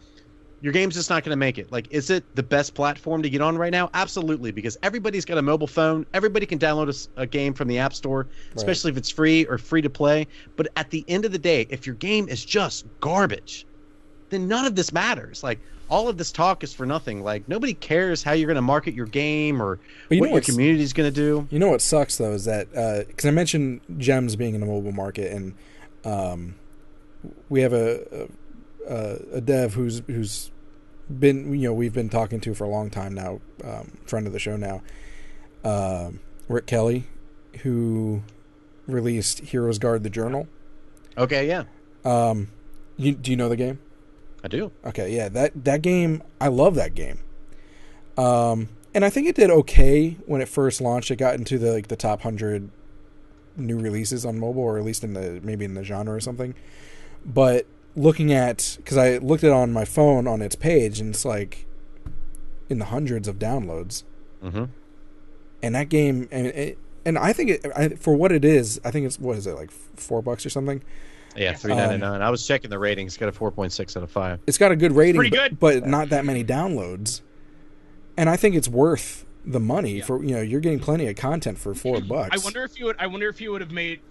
your game's just not going to make it. Like, is it the best platform to get on right now? Absolutely, because everybody's got a mobile phone. Everybody can download a game from the App Store, especially if it's free or free to play. But at the end of the day, if your game is just garbage, then none of this matters. Like, all of this talk is for nothing. Like, nobody cares how you're going to market your game or what your community's going to do. You know what sucks, though, is that because I mentioned Gems being in the mobile market, and we have a dev who's been, you know, we've been talking to for a long time now, friend of the show now, Rick Kelly, who released Heroes Guard the Journal. Okay, yeah. Do you know the game? I do. Okay, yeah, that game, I love that game. And I think it did okay when it first launched. It got into the top 100 new releases on mobile, or at least maybe in the genre or something. But looking at, because I looked at it on my phone on its page, and it's like in the hundreds of downloads. Mm-hmm. And that game, and I think for what it is, I think it's, what is it, like $4 or something? Yeah, $3.99. I was checking the ratings. It's got a 4.6 out of 5. It's got a good rating, pretty good. but not that many downloads. And I think it's worth the money for, you know, you're getting plenty of content for $4. I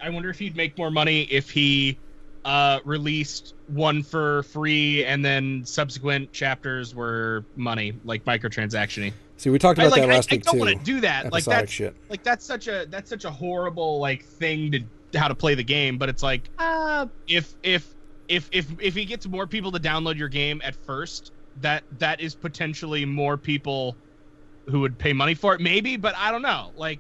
wonder if he'd make more money if he released one for free and then subsequent chapters were money, like microtransaction-y. See, we talked about that last week too. I don't want to do that. Episodic That's such a horrible like thing to how to play the game. But it's like, if he gets more people to download your game at first, that is potentially more people who would pay money for it, maybe. But I don't know. Like,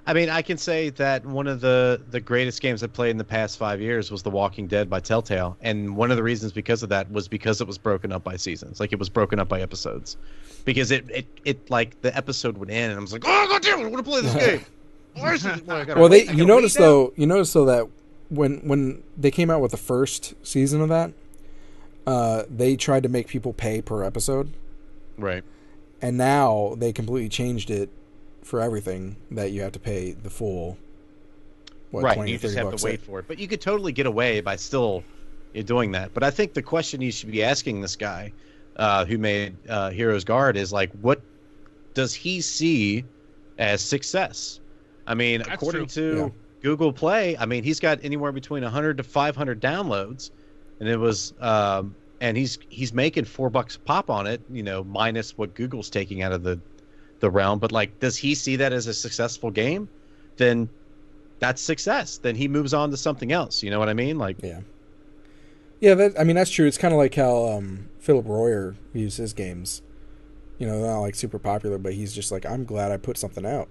I mean, I can say that one of the greatest games I played in the past 5 years was The Walking Dead by Telltale, and one of the reasons because of that was because it was broken up by seasons. Like, it was broken up by episodes, because it like the episode would end, and I was like, oh god damn it, I want to play this game. Well, you notice though that when they came out with the first season of that, they tried to make people pay per episode, right? And now they completely changed it for everything, that you have to pay the full, right? 20, you just have $30 to wait for it, but you could totally get away by still doing that. But I think the question you should be asking this guy who made Heroes Guard is like, what does he see as success? I mean, That's according true. to Google Play, I mean, he's got anywhere between 100 to 500 downloads, and it was and he's making $4 a pop on it, you know, minus what Google's taking out of the realm. But like, does he see that as a successful game? Then that's success. Then he moves on to something else. You know what I mean? Like, yeah, that's true. It's kind of like how Philip Royer views his games. You know, they're not like super popular, but he's just like, I'm glad I put something out.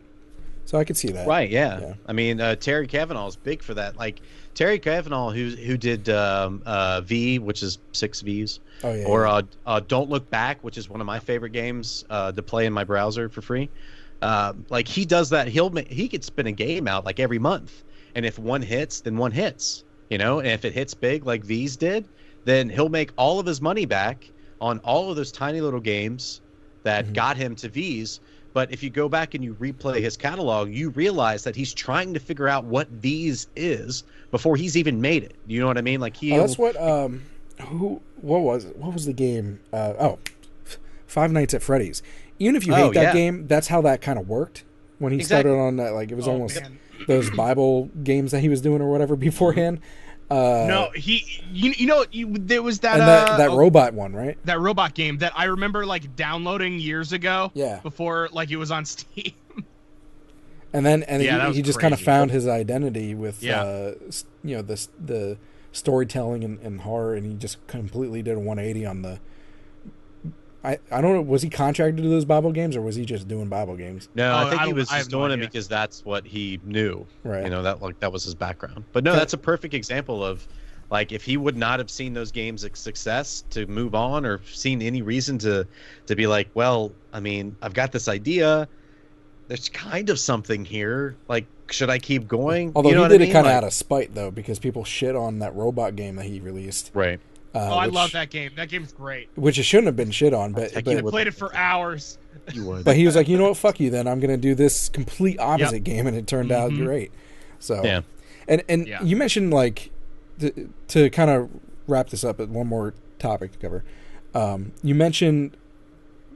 So I could see that. Right? Yeah. I mean, Terry Cavanaugh is big for that. Like Terry Cavanaugh, who did V, which is 6 Vs. Oh, yeah, or Don't Look Back, which is one of my favorite games to play in my browser for free. Like, he does that. He could spin a game out like every month, and if one hits, then one hits. You know, and if it hits big like V's did, then he'll make all of his money back on all of those tiny little games that got him to V's. But if you go back and you replay his catalog, you realize that he's trying to figure out what V's is before he's even made it. You know what I mean? Like, that's what what was the game? Five Nights at Freddy's. Even if you hate that game, that's how that kind of worked when he started on that. Like, it was almost those Bible games that he was doing or whatever beforehand. No, there was that and that robot one, right? That robot game that I remember like downloading years ago. Yeah. Before like it was on Steam. And then he just kind of found his identity with the storytelling and horror, and he just completely did a 180 on the. I don't know. Was he contracted to do those Bible games, or was he just doing Bible games? No, I think he was just doing it because that's what he knew. Right. That was his background. But no, that's a perfect example of, like, if he would not have seen those games as success to move on, or seen any reason to be like, well, I mean, I've got this idea. There's kind of something here. Like, should I keep going? Although he did it kind of out of spite, though, because people shit on that robot game that he released. Right. I love that game. That game's great. Which it shouldn't have been shit on, but I played it for hours. You would. But he was like, you know what, fuck you then. I'm going to do this complete opposite game, and it turned out great. So, yeah. And you mentioned, like, to kind of wrap this up, one more topic to cover. You mentioned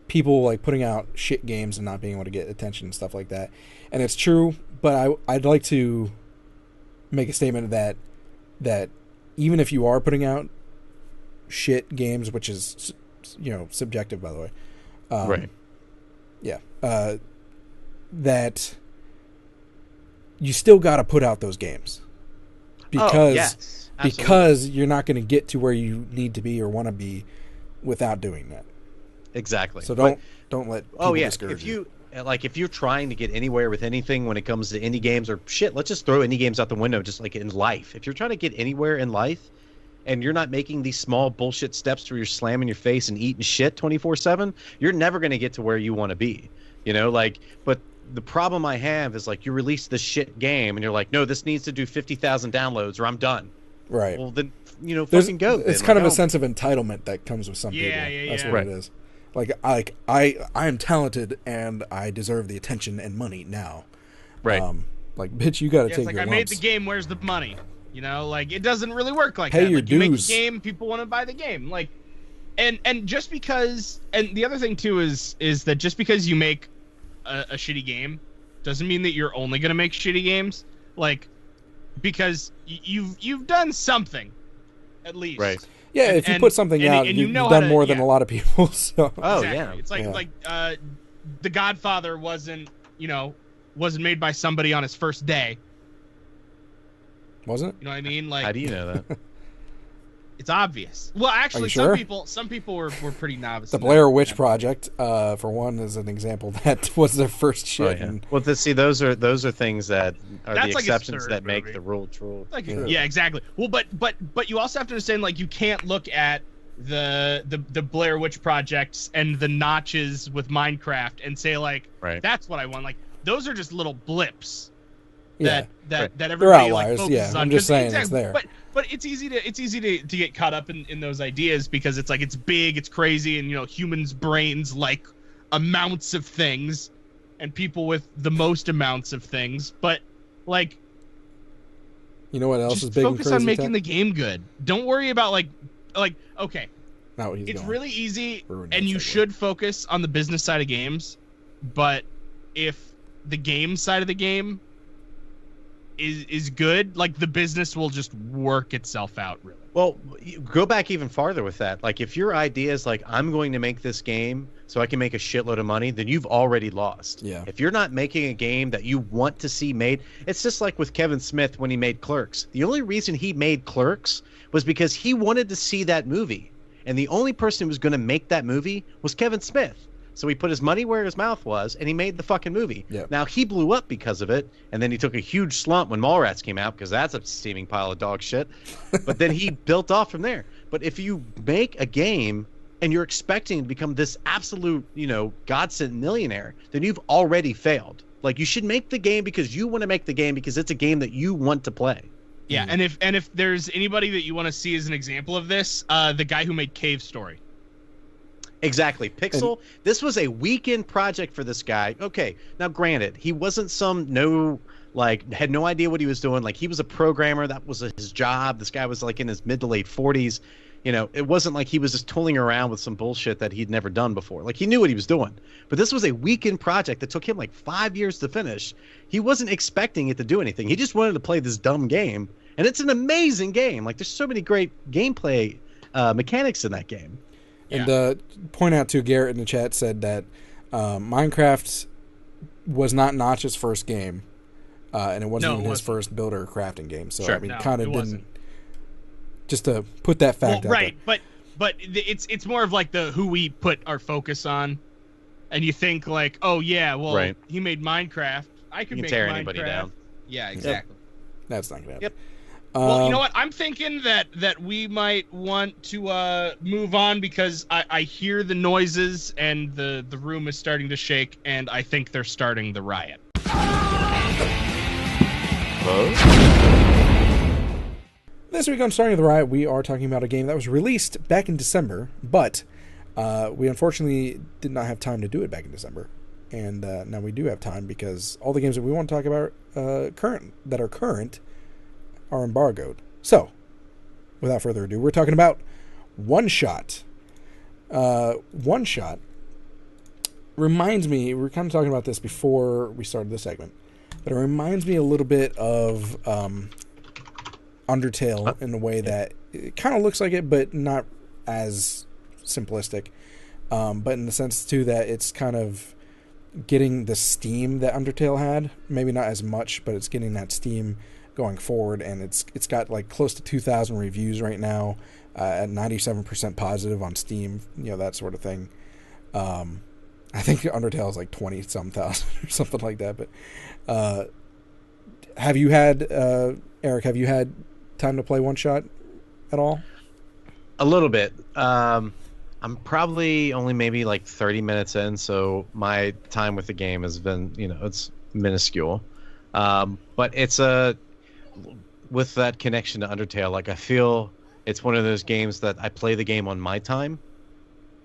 people, like, putting out shit games and not being able to get attention and stuff like that. And it's true, but I'd like to make a statement that even if you are putting out shit games, which is, subjective, by the way. Right. Yeah. That you still got to put out those games because you're not going to get to where you need to be or want to be without doing that. Exactly. So don't let people discourage you. If you're trying to get anywhere with anything when it comes to indie games, or shit, let's just throw indie games out the window, just like in life. If you're trying to get anywhere in life, and you're not making these small bullshit steps where you're slamming your face and eating shit 24/7, you're never going to get to where you want to be. But the problem I have is, like, you release this shit game and you're like, no, this needs to do 50,000 downloads or I'm done. Right. Well, then, fucking go. It's kind of a sense of entitlement that comes with some people. That's what it is. Like, I am talented and I deserve the attention and money now. Right. Like, bitch, you got to take it's like, your I lumps. made the game, where's the money? Like, it doesn't really work like Pay that. your Like, you make a dues. game, people want to buy the game. Like, and just because, and the other thing too is that just because you make a shitty game doesn't mean that you're only gonna make shitty games. Like, because you've done something, at least. Right. Yeah, if you put something out, you've done more than a lot of people. So. Oh, exactly. yeah. It's like The Godfather wasn't made by somebody on his first day. Wasn't it? You know what I mean? Like, how do you know that? It's obvious. Well, actually, sure? some people were pretty novice. The Blair Witch Project, for one, is an example that was their first shit. Oh, yeah. Those are things that are the exceptions that make movie. the rule true. Yeah, exactly. Well, but you also have to understand, like, you can't look at the Blair Witch Projects and the notches with Minecraft and say, like, that's what I want. Like, those are just little blips. That everybody, they're outliers. Like, focuses on. I'm just saying it's there. But it's easy to get caught up in those ideas because it's like, it's big, it's crazy, and humans' brains like amounts of things, and people with the most amounts of things. But, like, you know what else is big? Focus on making the game good. Don't worry about like okay. It's really easy, and you should focus on the business side of games. But if the game side of the game is good, like, the business will just work itself out, really. Well, go back even farther with that. Like, if your idea is like, I'm going to make this game so I can make a shitload of money, then you've already lost. Yeah. If you're not making a game that you want to see made, it's just like with Kevin Smith when he made Clerks. The only reason he made Clerks was because he wanted to see that movie. And the only person who was going to make that movie was Kevin Smith. So he put his money where his mouth was, and he made the fucking movie. Yep. Now, he blew up because of it, and then he took a huge slump when Mallrats came out, because that's a steaming pile of dog shit. But then he built off from there. But if you make a game and you're expecting to become this absolute, godsend millionaire, then you've already failed. Like, you should make the game because you want to make the game because it's a game that you want to play. Yeah, and if there's anybody that you want to see as an example of this, the guy who made Cave Story. Exactly. Pixel, this was a weekend project for this guy. Okay, now granted, he wasn't had no idea what he was doing. Like, he was a programmer. That was his job. This guy was, like, in his mid to late 40s. It wasn't like he was just tooling around with some bullshit that he'd never done before. Like, he knew what he was doing. But this was a weekend project that took him, like, 5 years to finish. He wasn't expecting it to do anything. He just wanted to play this dumb game. And it's an amazing game. Like, there's so many great gameplay mechanics in that game. And point out to Garrett in the chat said that Minecraft was not Notch's first game, and it wasn't even his first builder crafting game. So sure. I mean, kind of didn't. Just to put that fact out right, there. but it's more of like the who we put our focus on, and you think like, oh yeah, well he made Minecraft. I could make tear Minecraft. Anybody down. Yeah, exactly. Yep. That's not gonna happen. Yep. Well, you know what? I'm thinking that we might want to move on because I hear the noises and the room is starting to shake, and I think they're starting the riot. This week on Starting the Riot, we are talking about a game that was released back in December, but we unfortunately did not have time to do it back in December. And now we do have time because all the games that we want to talk about current are embargoed. So, without further ado, we're talking about One Shot. One Shot reminds me, we were kind of talking about this before we started the segment, but it reminds me a little bit of Undertale in a way that it kind of looks like it, but not as simplistic. But in the sense, too, that it's kind of getting the steam that Undertale had. Maybe not as much, but it's getting that steam going forward, and it's got like close to 2,000 reviews right now, at 97% positive on Steam, that sort of thing. I think Undertale is like 20-some thousand or something like that. But have you had Eric? Have you had time to play One Shot at all? A little bit. I'm probably only maybe like 30 minutes in, so my time with the game has been, it's minuscule. But it's with that connection to Undertale, like I feel it's one of those games that I play the game on my time.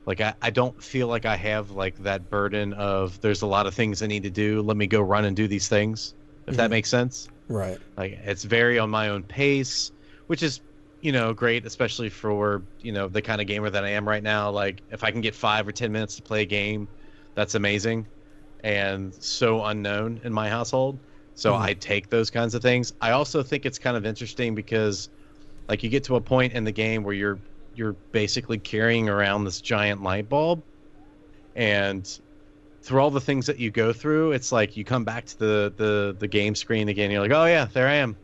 Like I don't feel like I have like that burden of there's a lot of things I need to do. Let me go run and do these things. If that makes sense. Right. Like it's very on my own pace, which is, great, especially for, the kind of gamer that I am right now. Like if I can get 5 or 10 minutes to play a game, that's amazing. And so unknown in my household. So I take those kinds of things. I also think it's kind of interesting because like you get to a point in the game where you're basically carrying around this giant light bulb, and through all the things that you go through, it's like you come back to the game screen again. You're like, oh yeah, there I am,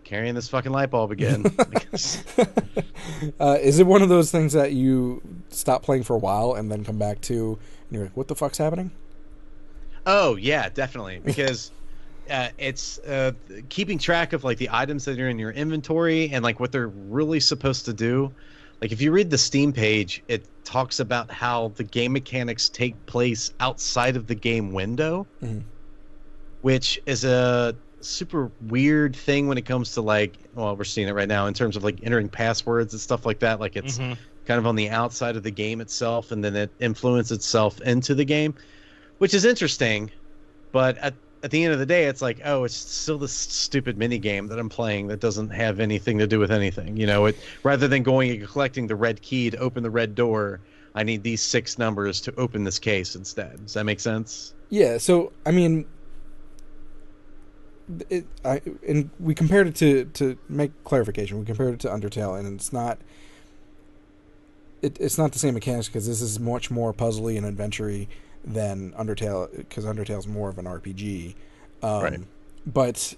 carrying this fucking light bulb again. Is it one of those things that you stop playing for a while and then come back to, and you're like, what the fuck's happening? Oh yeah, definitely, because it's keeping track of like the items that are in your inventory and like what they're really supposed to do. Like if you read the Steam page, it talks about how the game mechanics take place outside of the game window, which is a super weird thing when it comes to like, well, we're seeing it right now in terms of like entering passwords and stuff like that. Like it's kind of on the outside of the game itself, and then it influences itself into the game, which is interesting. But at the end of the day, it's like, oh, it's still this stupid mini game that I'm playing that doesn't have anything to do with anything. Rather than going and collecting the red key to open the red door, I need these 6 numbers to open this case instead. Does that make sense? Yeah. So I mean, and we compared it to make clarification. We compared it to Undertale, and it's not. It's not the same mechanics because this is much more puzzly and adventure-y than Undertale, because Undertale's more of an RPG. Right. But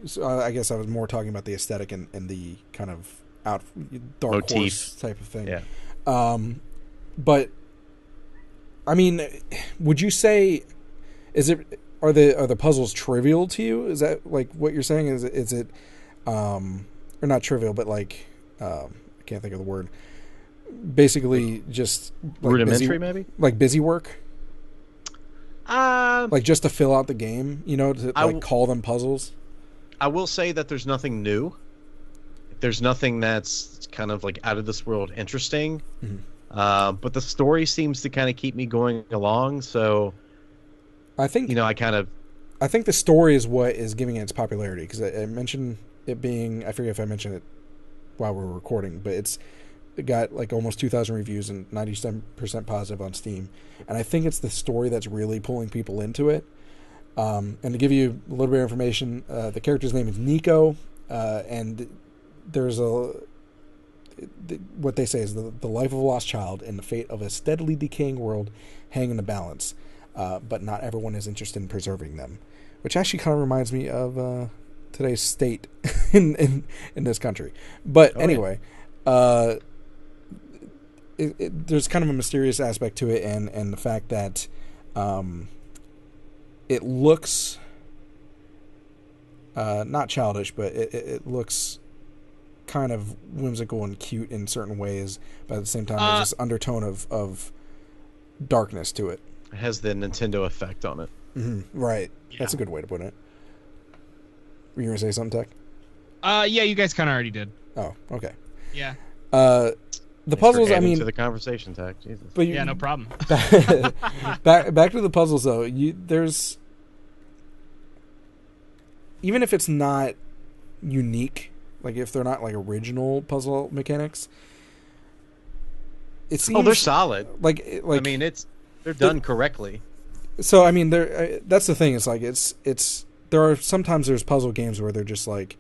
so I guess I was more talking about the aesthetic and the kind of dark motif horse type of thing. Yeah. But I mean, would you say are the puzzles trivial to you? Is that like what you're saying? Is it or not trivial, but like I can't think of the word. Basically, just like rudimentary, maybe like busy work. Like just to fill out the game, to like call them puzzles. I will say that there's nothing new. There's nothing that's kind of like out of this world interesting. But the story seems to kind of keep me going along. So I think I think the story is what is giving it its popularity, because I mentioned it being, I forget if I mentioned it while we were recording, but it got like almost 2,000 reviews and 97% positive on Steam. And I think it's the story that's really pulling people into it. And to give you a little bit of information, the character's name is Nico. and there's what they say is the life of a lost child and the fate of a steadily decaying world hang in the balance, but not everyone is interested in preserving them, which actually kind of reminds me of today's state in this country. But anyway, there's kind of a mysterious aspect to it, and the fact that it looks not childish, but it looks kind of whimsical and cute in certain ways, but at the same time there's this undertone of darkness to it. It has the Nintendo effect on it. Mm-hmm. Right. Yeah. That's a good way to put it. Were you going to say something, Tech? Yeah, you guys kind of already did. Oh, okay. Yeah. The puzzles, I mean... to the conversation, Tech. Jesus. But yeah, no problem. back to the puzzles, though. There's... Even if it's not unique, like if they're not like original puzzle mechanics, it seems... Oh, they're solid. Like I mean, they're done correctly. So, I mean, that's the thing. It's like, there are sometimes there's puzzle games where they're just like,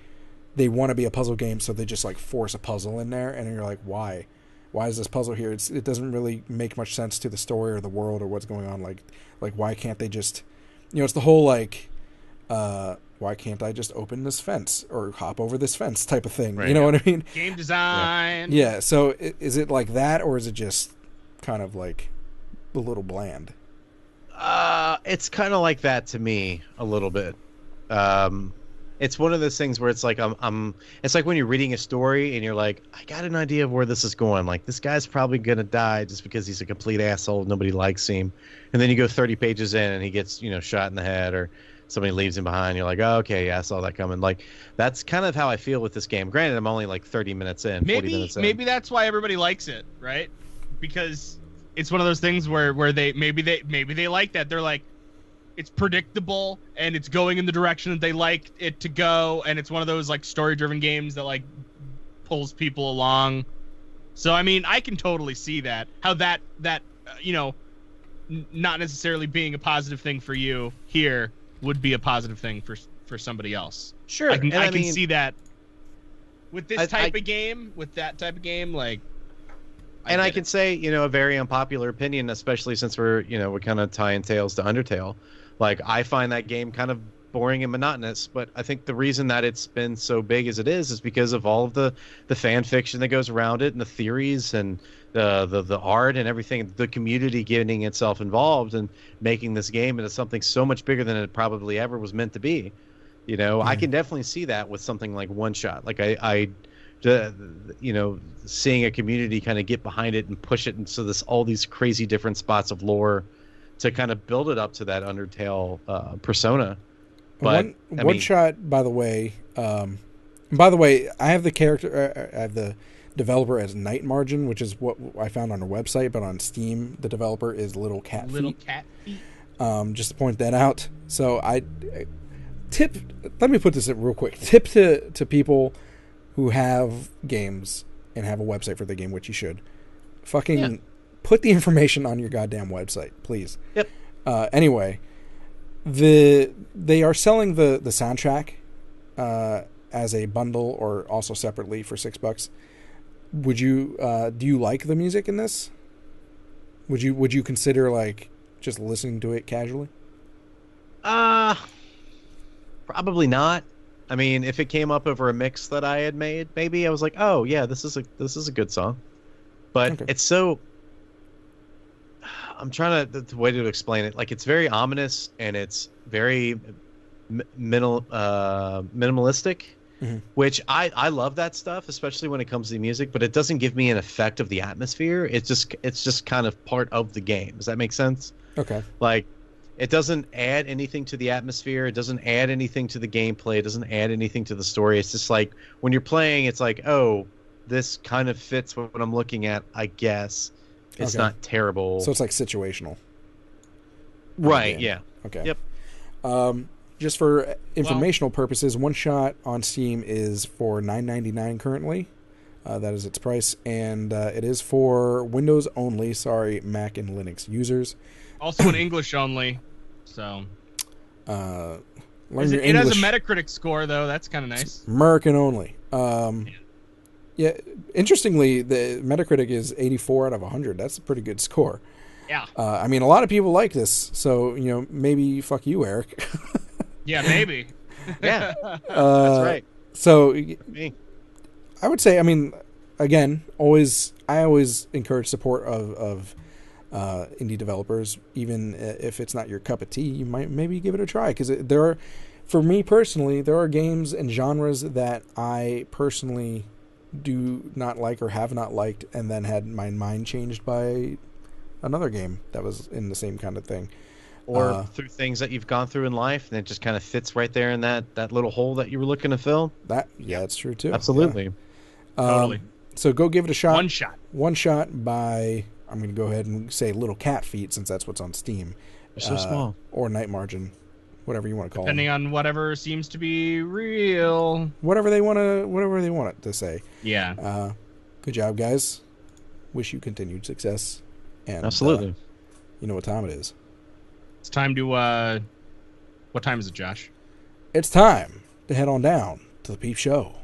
they want to be a puzzle game, so they just like force a puzzle in there, and you're like, why? Why is this puzzle here? It doesn't really make much sense to the story or the world or what's going on. Like why can't they just, it's the whole like, why can't I just open this fence or hop over this fence type of thing? Right. You know what I mean? Game design. Yeah. So is it like that, or is it just kind of like a little bland? It's kind of like that to me a little bit. It's one of those things where it's like it's like when you're reading a story and you're like, I got an idea of where this is going. Like, this guy's probably gonna die just because he's a complete asshole. Nobody likes him. And then you go 30 pages in and he gets, shot in the head, or somebody leaves him behind. You're like, oh, okay, yeah, I saw that coming. Like, that's kind of how I feel with this game. Granted, I'm only like 30 minutes in, 40 minutes in. Maybe that's why everybody likes it, right? Because it's one of those things where they like that. They're like, it's predictable and it's going in the direction that they like it to go, and it's one of those like story-driven games that like pulls people along. So I mean, I can totally see that, how that not necessarily being a positive thing for you here would be a positive thing for somebody else. Sure, I can see that with this type of game, with that type of game, like. And I can say, a very unpopular opinion, especially since we're kind of tying tails to Undertale. Like, I find that game kind of boring and monotonous, but I think the reason that it's been so big as it is because of all of the fan fiction that goes around it, and the theories, and the art and everything, the community getting itself involved and making this game into something so much bigger than it probably ever was meant to be. I can definitely see that with something like One Shot. Like, seeing a community kind of get behind it and push it into all these crazy different spots of lore to kind of build it up to that Undertale persona. But One Shot, by the way, I have the character, I have the developer as Night Margin, which is what I found on their website, but on Steam, the developer is Little Cat Feet. Just to point that out. So let me put this real quick. Tip to people who have games and have a website for the game, which you should. Put the information on your goddamn website, please. Yep. Anyway, they are selling the soundtrack as a bundle or also separately for $6. Would you do you like the music in this? Would you consider like just listening to it casually? Probably not. I mean, if it came up over a mix that I had made, maybe I was like, "Oh yeah, this is a good song." But It's so. I'm trying the way to explain it. Like, it's very ominous and it's very minimalistic, which I love that stuff, especially when it comes to the music. But it doesn't give me an effect of the atmosphere. It's just kind of part of the game. Does that make sense? Okay. Like, it doesn't add anything to the atmosphere. It doesn't add anything to the gameplay. It doesn't add anything to the story. It's just like when you're playing, it's like, oh, this kind of fits what I'm looking at, I guess. It's not terrible. So it's like situational. Right, yeah. Okay. Yep. Just for informational purposes, One Shot on Steam is for $9.99 currently. That is its price. And it is for Windows only. Sorry, Mac and Linux users. Also in English only. So. Learn your It has a English. Metacritic score, though. That's kind of nice. American only. Yeah. Interestingly, the Metacritic is 84 out of 100. That's a pretty good score. Yeah. I mean, a lot of people like this, so maybe fuck you, Eric. Yeah, maybe. Yeah, that's right. So, Me. I would say, I mean, again, I always encourage support of indie developers, even if it's not your cup of tea. You might maybe give it a try, because for me personally, there are games and genres that I personally do not like or have not liked, and then had my mind changed by another game that was in the same kind of thing. Or through things that you've gone through in life, and it just kind of fits right there in that little hole that you were looking to fill. That's true too. Absolutely. Yeah. Totally. So go give it a shot. One shot by, I'm going to go ahead and say Little Cat Feet, since that's what's on Steam. They're so small. Or Night Margin, whatever you want to call Depending them. on whatever seems to be real. Whatever they want it to say. Yeah. Good job, guys. Wish you continued success. And Absolutely. You know what time it is. It's time to, what time is it, Josh? It's time to head on down to the Peep Show.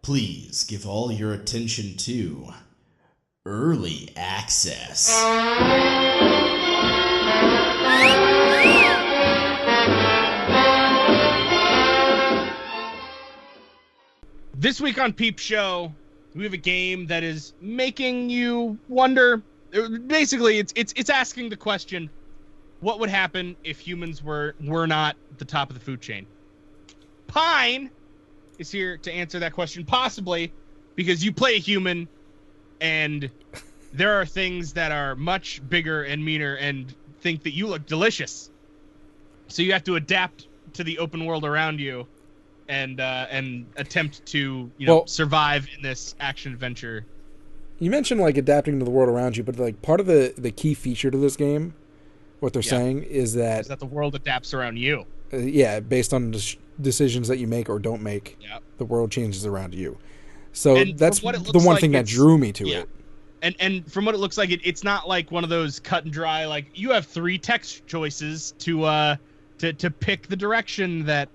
Please give all your attention to Early Access. This week on Peep Show, we have a game that is making you wonder. Basically, it's asking the question, what would happen if humans were not the top of the food chain? Pine is here to answer that question, possibly because you play a human, and there are things that are much bigger and meaner and think that you look delicious. So you have to adapt to the open world around you and attempt to survive in this action adventure. You mentioned like adapting to the world around you, but like part of the key feature to this game, what they're saying is that the world adapts around you. Based on decisions that you make or don't make, the world changes around you. So and that's the one thing that drew me to it. And from what it looks like, it's not like one of those cut and dry, like you have 3 text choices to pick the direction that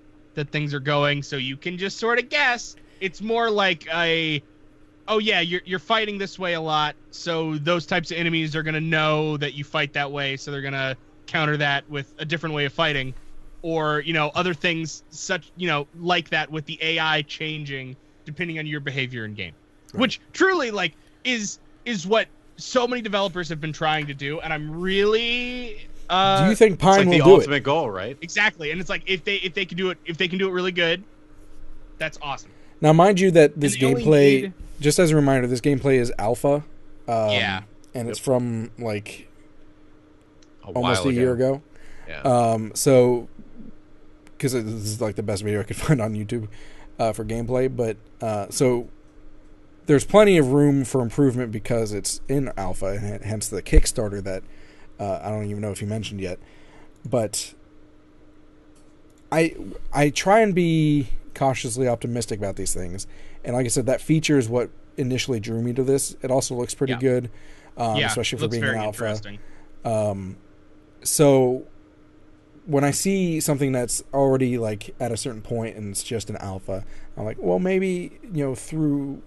things are going, so you can just sort of guess. It's more like you're fighting this way a lot, so those types of enemies are going to know that you fight that way, so they're going to counter that with a different way of fighting. Or, other things such, like that, with the AI changing depending on your behavior in game. Right. Which truly, like, is what so many developers have been trying to do, and I'm really do you think Pine will do it? It's like the ultimate goal, right? Exactly. And it's like if they can do it really good, that's awesome. Now, mind you that this gameplay, just as a reminder, this gameplay is alpha. And it's from like almost a year ago. Yeah. So, because this is like the best video I could find on YouTube for gameplay, but so there's plenty of room for improvement because it's in alpha, and hence the Kickstarter that I don't even know if you mentioned yet. But I try and be cautiously optimistic about these things, and like I said, that feature is what initially drew me to this. It also looks pretty good, especially for being an alpha. So when I see something that's already like at a certain point and it's just an alpha, I'm like, well, maybe through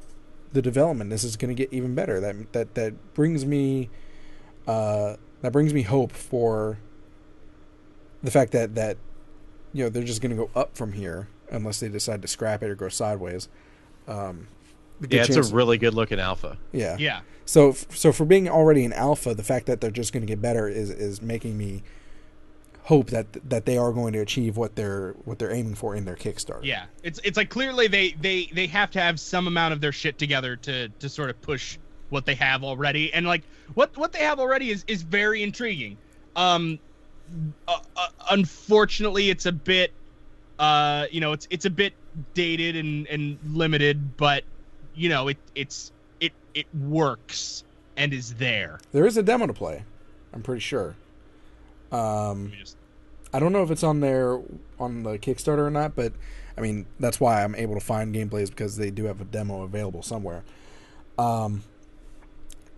the development this is going to get even better. That brings me hope for the fact that they're just going to go up from here unless they decide to scrap it or go sideways. It's a really good looking alpha. Yeah. So for being already an alpha, the fact that they're just going to get better is making me hope that they are going to achieve what they're aiming for in their Kickstarter. Yeah, it's like clearly they have to have some amount of their shit together to sort of push what they have already, and like what they have already is very intriguing. Unfortunately, it's a bit it's a bit dated and limited, but it works and is there. There is a demo to play, I'm pretty sure. I don't know if it's on the Kickstarter or not, but I mean that's why I'm able to find gameplays, because they do have a demo available somewhere.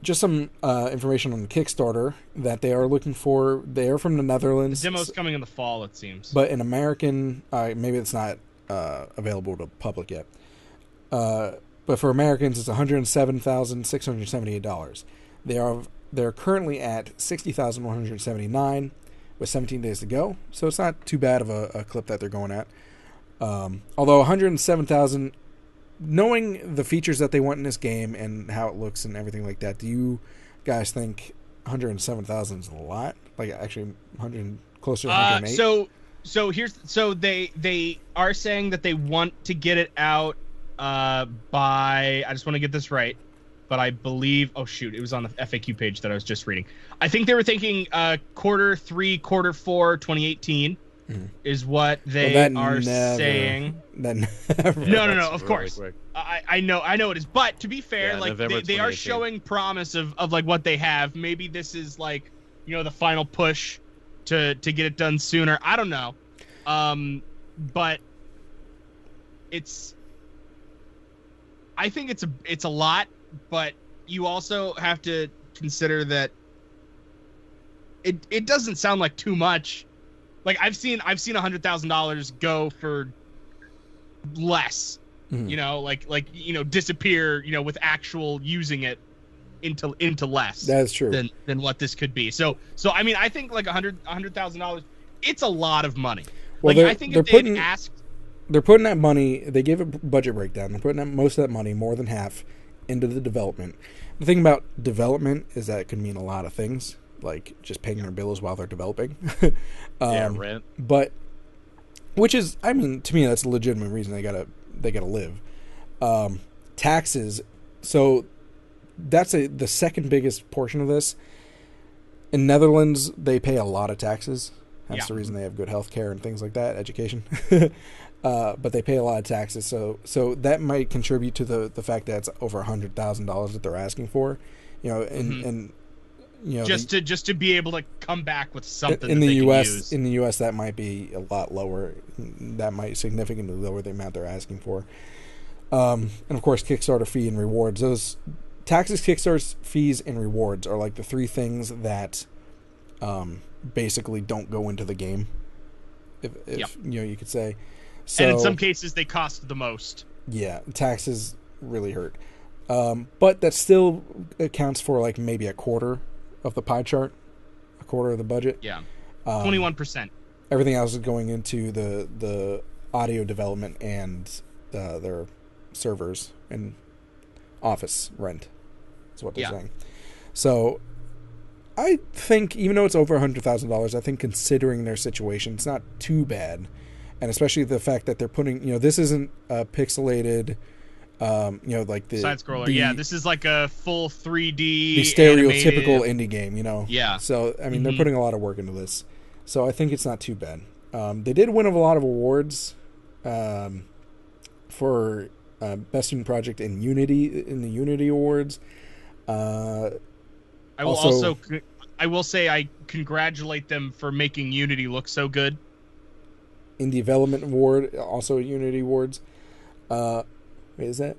just some information on the Kickstarter that they are looking for. They are from the Netherlands. The demo's coming in the fall, it seems. But in American, maybe it's not available to public yet. But for Americans, it's $107,678. They're currently at $60,179 with 17 days to go. So it's not too bad of a clip that they're going at. Although $107,000, knowing the features that they want in this game and how it looks and everything like that, do you guys think $107,000 is a lot? Like actually 100 closer to 108? So they are saying that they want to get it out by, I just want to get this right, but I believe, oh shoot, it was on the FAQ page that I was just reading. I think they were thinking quarter 3, quarter 4, 2018 is what they are saying. No, of course. Really, I know it is. But to be fair, like they are showing promise of like what they have. Maybe this is like, the final push to get it done sooner. I don't know. But I think it's a lot, but you also have to consider that it doesn't sound like too much. Like I've seen $100,000 go for less, disappear, with actual using it into less. That's true. Than what this could be. So I mean, I think like $100,000, it's a lot of money. Well, like I think if they asked, they're putting that money. They gave a budget breakdown. They're putting that, most of that money, more than half, into the development. The thing about development is that it can mean a lot of things, like just paying their bills while they're developing. Rent. But, which is, I mean, to me, that's a legitimate reason they gotta live. Taxes. So that's the second biggest portion of this. In Netherlands, they pay a lot of taxes. That's the reason they have good health care and things like that, education. But they pay a lot of taxes, so that might contribute to the fact that it's over $100,000 that they're asking for, and just to be able to come back with something in that the they U.S. can use. In the U.S. that might be a lot lower. That might significantly lower the amount they're asking for. And of course, Kickstarter fee and rewards. Those taxes, Kickstarter fees, and rewards are like the three things that basically don't go into the game. If you could say. So, and in some cases, they cost the most. Yeah, taxes really hurt. But that still accounts for like maybe a quarter of the pie chart, a quarter of the budget. Yeah, 21%. Everything else is going into the audio development and their servers and office rent. Is what they're saying. So I think even though it's over $100,000, I think considering their situation, it's not too bad. And especially the fact that they're putting, this isn't a pixelated, like the side scroller. This is like a full 3D, the stereotypical indie game. Yeah. So I mean, they're putting a lot of work into this. So I think it's not too bad. They did win a lot of awards for best student project in the Unity Awards. I will say I congratulate them for making Unity look so good. Indie Development Award, also Unity Awards. Wait, is that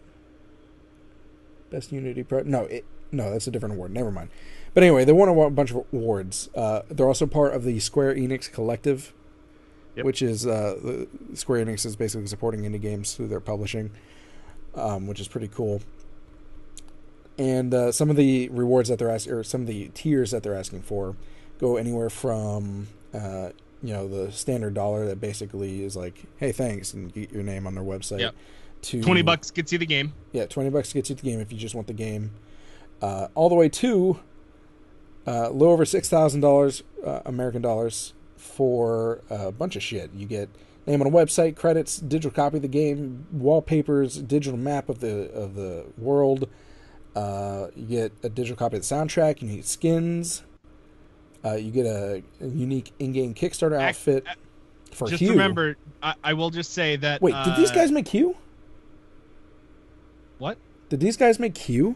Best Unity Pro? No, that's a different award. Never mind. But anyway, they won a bunch of awards. They're also part of the Square Enix Collective, which is the Square Enix is basically supporting indie games through their publishing, which is pretty cool. And some of the rewards that they're asking, or some of the tiers that they're asking for, go anywhere from the standard dollar that basically is like, hey, thanks, and get your name on their website. To $20 gets you the game. Yeah, $20 gets you the game if you just want the game. All the way to a little over $6,000 American dollars for a bunch of shit. You get name on a website, credits, digital copy of the game, wallpapers, digital map of the world. You get a digital copy of the soundtrack. You get skins. You get a unique in-game Kickstarter outfit for just Q. Just remember, I will just say that... Wait, did these guys make Q? What? Did these guys make Q?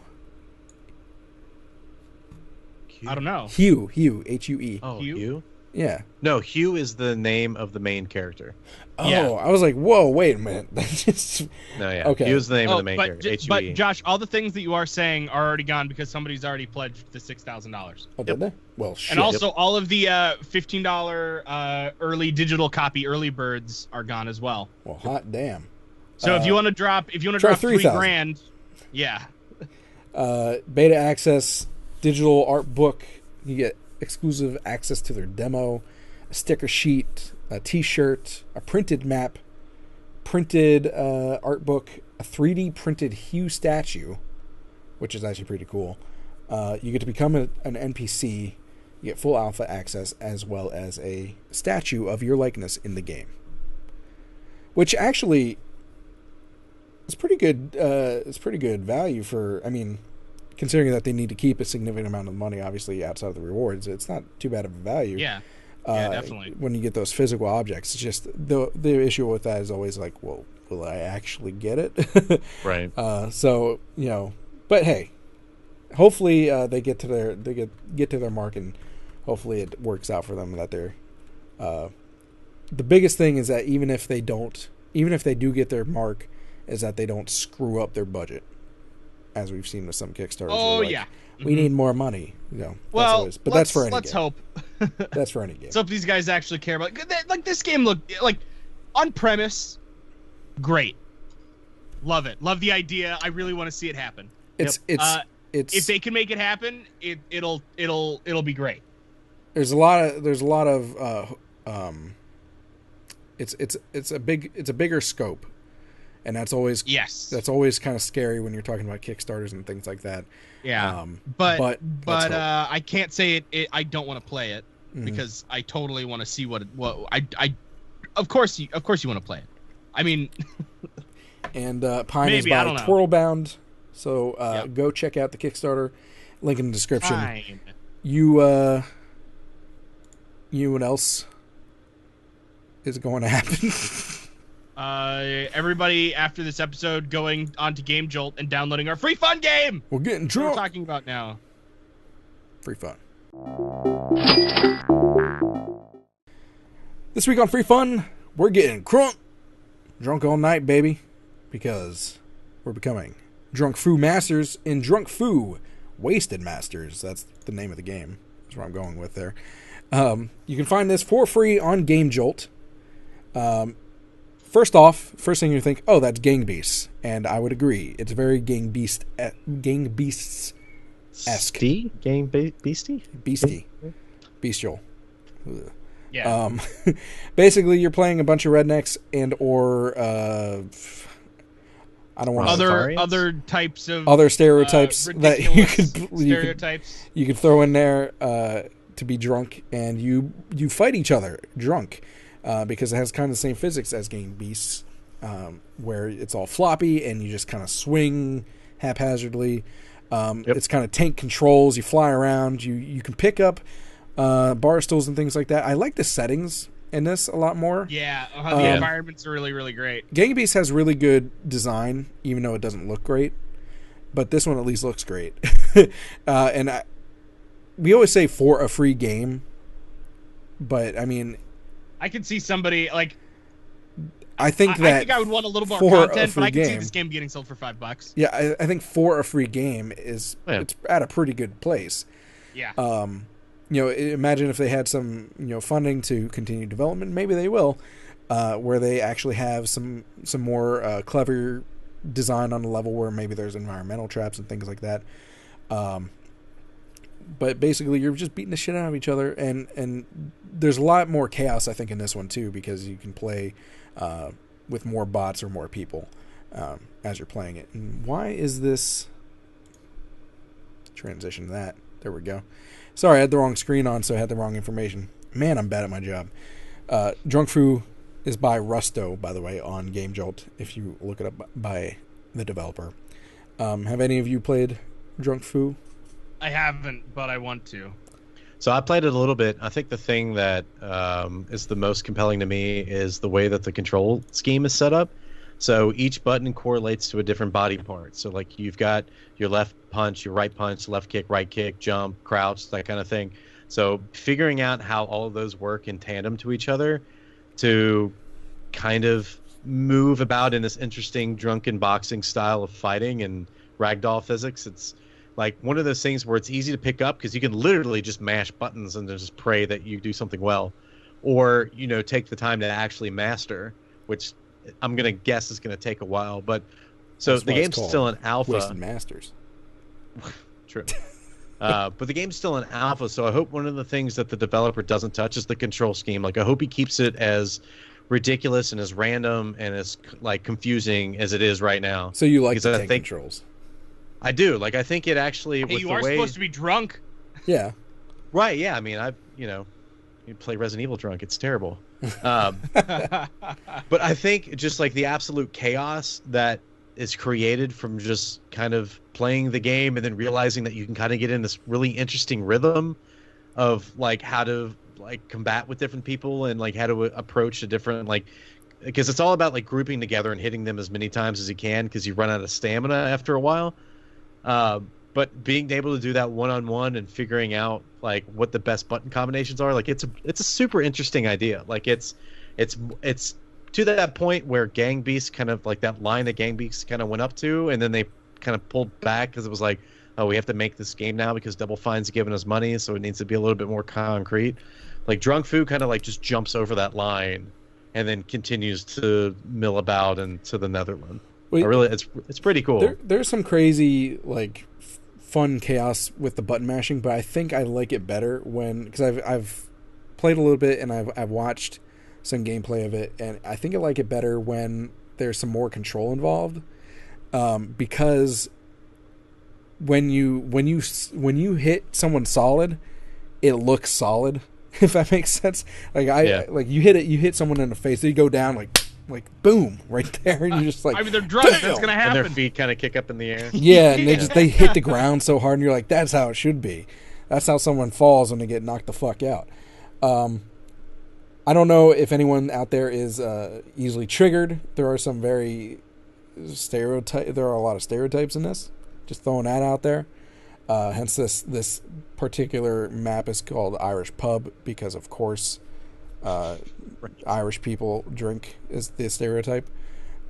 I don't know. Hue, Hue, H-U-E. Oh, Hue? Yeah. No, Hugh is the name of the main character. Oh, Yeah. I was like, whoa, wait a minute. That's just... No, yeah. Okay. Hugh is the name of the main character. But HUE. Josh, all the things that you are saying are already gone because somebody's already pledged the $6,000. Oh, did they? Well, shit. And also, all of the $15 early digital copy early birds are gone as well. Well, hot damn. So if you want to drop, try $3,000, yeah. Beta access, digital art book. You get exclusive access to their demo, a sticker sheet, a T-shirt, a printed map, printed art book, a 3D printed Hugh statue, which is actually pretty cool. You get to become an NPC. You get full alpha access as well as a statue of your likeness in the game, which actually is pretty good. It's pretty good value for. I mean, considering that they need to keep a significant amount of money, obviously outside of the rewards, it's not too bad of a value. Yeah. Yeah, definitely. When you get those physical objects, it's just the issue with that is always like, well, will I actually get it? Right. So but hey, hopefully they get to their mark, and hopefully it works out for them. That they're the biggest thing is that even if they do get their mark, is that they don't screw up their budget, as we've seen with some Kickstarters. Oh like, yeah. we need more money. Well, that's for any let's game. hope. That's for any game. So if these guys actually care about, like, this game looked like on premise, great, love it, love the idea. I really want to see it happen. It's if they can make it happen, it'll be great. There's a lot of it's a bigger scope, and that's always kind of scary when you're talking about Kickstarters and things like that. Yeah, but I can't say it. I don't want to play it because I totally want to see what I. Of course you want to play it. I mean, and Pine is by Twirlbound, so go check out the Kickstarter. Link in the description. Fine. You what else is going to happen? Everybody after this episode going onto Game Jolt and downloading our free fun game. We're getting What drunk. we're talking about now. Free fun. This week on Free Fun, we're getting crunk. Drunk all night, baby. Because we're becoming Drunk Foo Masters in Drunk Foo Wasted Masters. That's the name of the game. That's what I'm going with there. You can find this for free on Game Jolt. First thing you think, oh, that's Gang Beasts, and I would agree. It's very Gang Beasts-esque. Beastie. Bestial. Ugh. Yeah. Basically, you're playing a bunch of rednecks or I don't want other types of other stereotypes that you could throw in there to be drunk, and you fight each other drunk. Because it has kind of the same physics as Gang Beasts, where it's all floppy and you just kind of swing haphazardly. It's kind of tank controls. You fly around. You can pick up bar stools and things like that. I like the settings in this a lot more. Yeah, the environments are really, really great. Gang Beasts has really good design, even though it doesn't look great. But this one at least looks great. And we always say for a free game, but I mean, I could see somebody like. I think I would want a little more content, but I can see this game getting sold for $5. Yeah, I think for a free game it's at a pretty good place. Yeah. Imagine if they had some funding to continue development. Maybe they will, where they actually have some more clever design on the level where maybe there's environmental traps and things like that. But basically, you're just beating the shit out of each other, and there's a lot more chaos, I think, in this one too, because you can play with more bots or more people as you're playing it. And why is this transition to that? There we go. Sorry, I had the wrong screen on, so I had the wrong information. Man, I'm bad at my job. Drunk Foo is by Rusto, by the way, on Game Jolt, if you look it up by the developer. Have any of you played Drunk Foo? I haven't, but I want to. So I played it a little bit. I think the thing that is the most compelling to me is the way that the control scheme is set up. So each button correlates to a different body part. So like you've got your left punch, your right punch, left kick, right kick, jump, crouch, that kind of thing. So figuring out how all of those work in tandem to each other to kind of move about in this interesting drunken boxing style of fighting and ragdoll physics, it's like one of those things where it's easy to pick up because you can literally just mash buttons and just pray that you do something well, or take the time to actually master, which I'm gonna guess is gonna take a while. But so the game's still in alpha. Wasted masters. True. But the game's still in alpha, so I hope one of the things that the developer doesn't touch is the control scheme. Like, I hope he keeps it as ridiculous and as random and as like confusing as it is right now. So you like the tank controls? I do. Like, I think it actually. Hey, you are supposed to be drunk. Yeah. Right. Yeah. I mean, you play Resident Evil drunk. It's terrible. But I think just like the absolute chaos that is created from just kind of playing the game and then realizing that you can kind of get in this really interesting rhythm of like how to like combat with different people and like how to approach a different because it's all about like grouping together and hitting them as many times as you can because you run out of stamina after a while. But being able to do that one-on-one and figuring out like what the best button combinations are, like it's a super interesting idea. Like it's to that point where Gang Beasts kind of like that line that Gang Beasts kind of went up to, and then they kind of pulled back because it was like, oh, we have to make this game now because Double Fine's giving us money, so it needs to be a little bit more concrete. Like Drunk Fu kind of like just jumps over that line and then continues to mill about into the Netherland. It's pretty cool. There's some crazy like fun chaos with the button mashing, but I think I like it better because I've played a little bit and I've watched some gameplay of it, and I think I like it better when there's some more control involved, because when you hit someone solid, it looks solid. If that makes sense. Like you hit someone in the face, they go down like boom right there, and you're just like, I mean, they're drunk. Damn! That's gonna happen. And their feet kind of kick up in the air. Yeah, and they hit the ground so hard, and you're like, that's how it should be. That's how someone falls when they get knocked the fuck out. I don't know if anyone out there is easily triggered. There are some very there are a lot of stereotypes in this. Just throwing that out there. Hence this particular map is called Irish Pub because, of course, Irish people drink is the stereotype.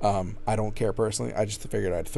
I don't care personally. I just figured I'd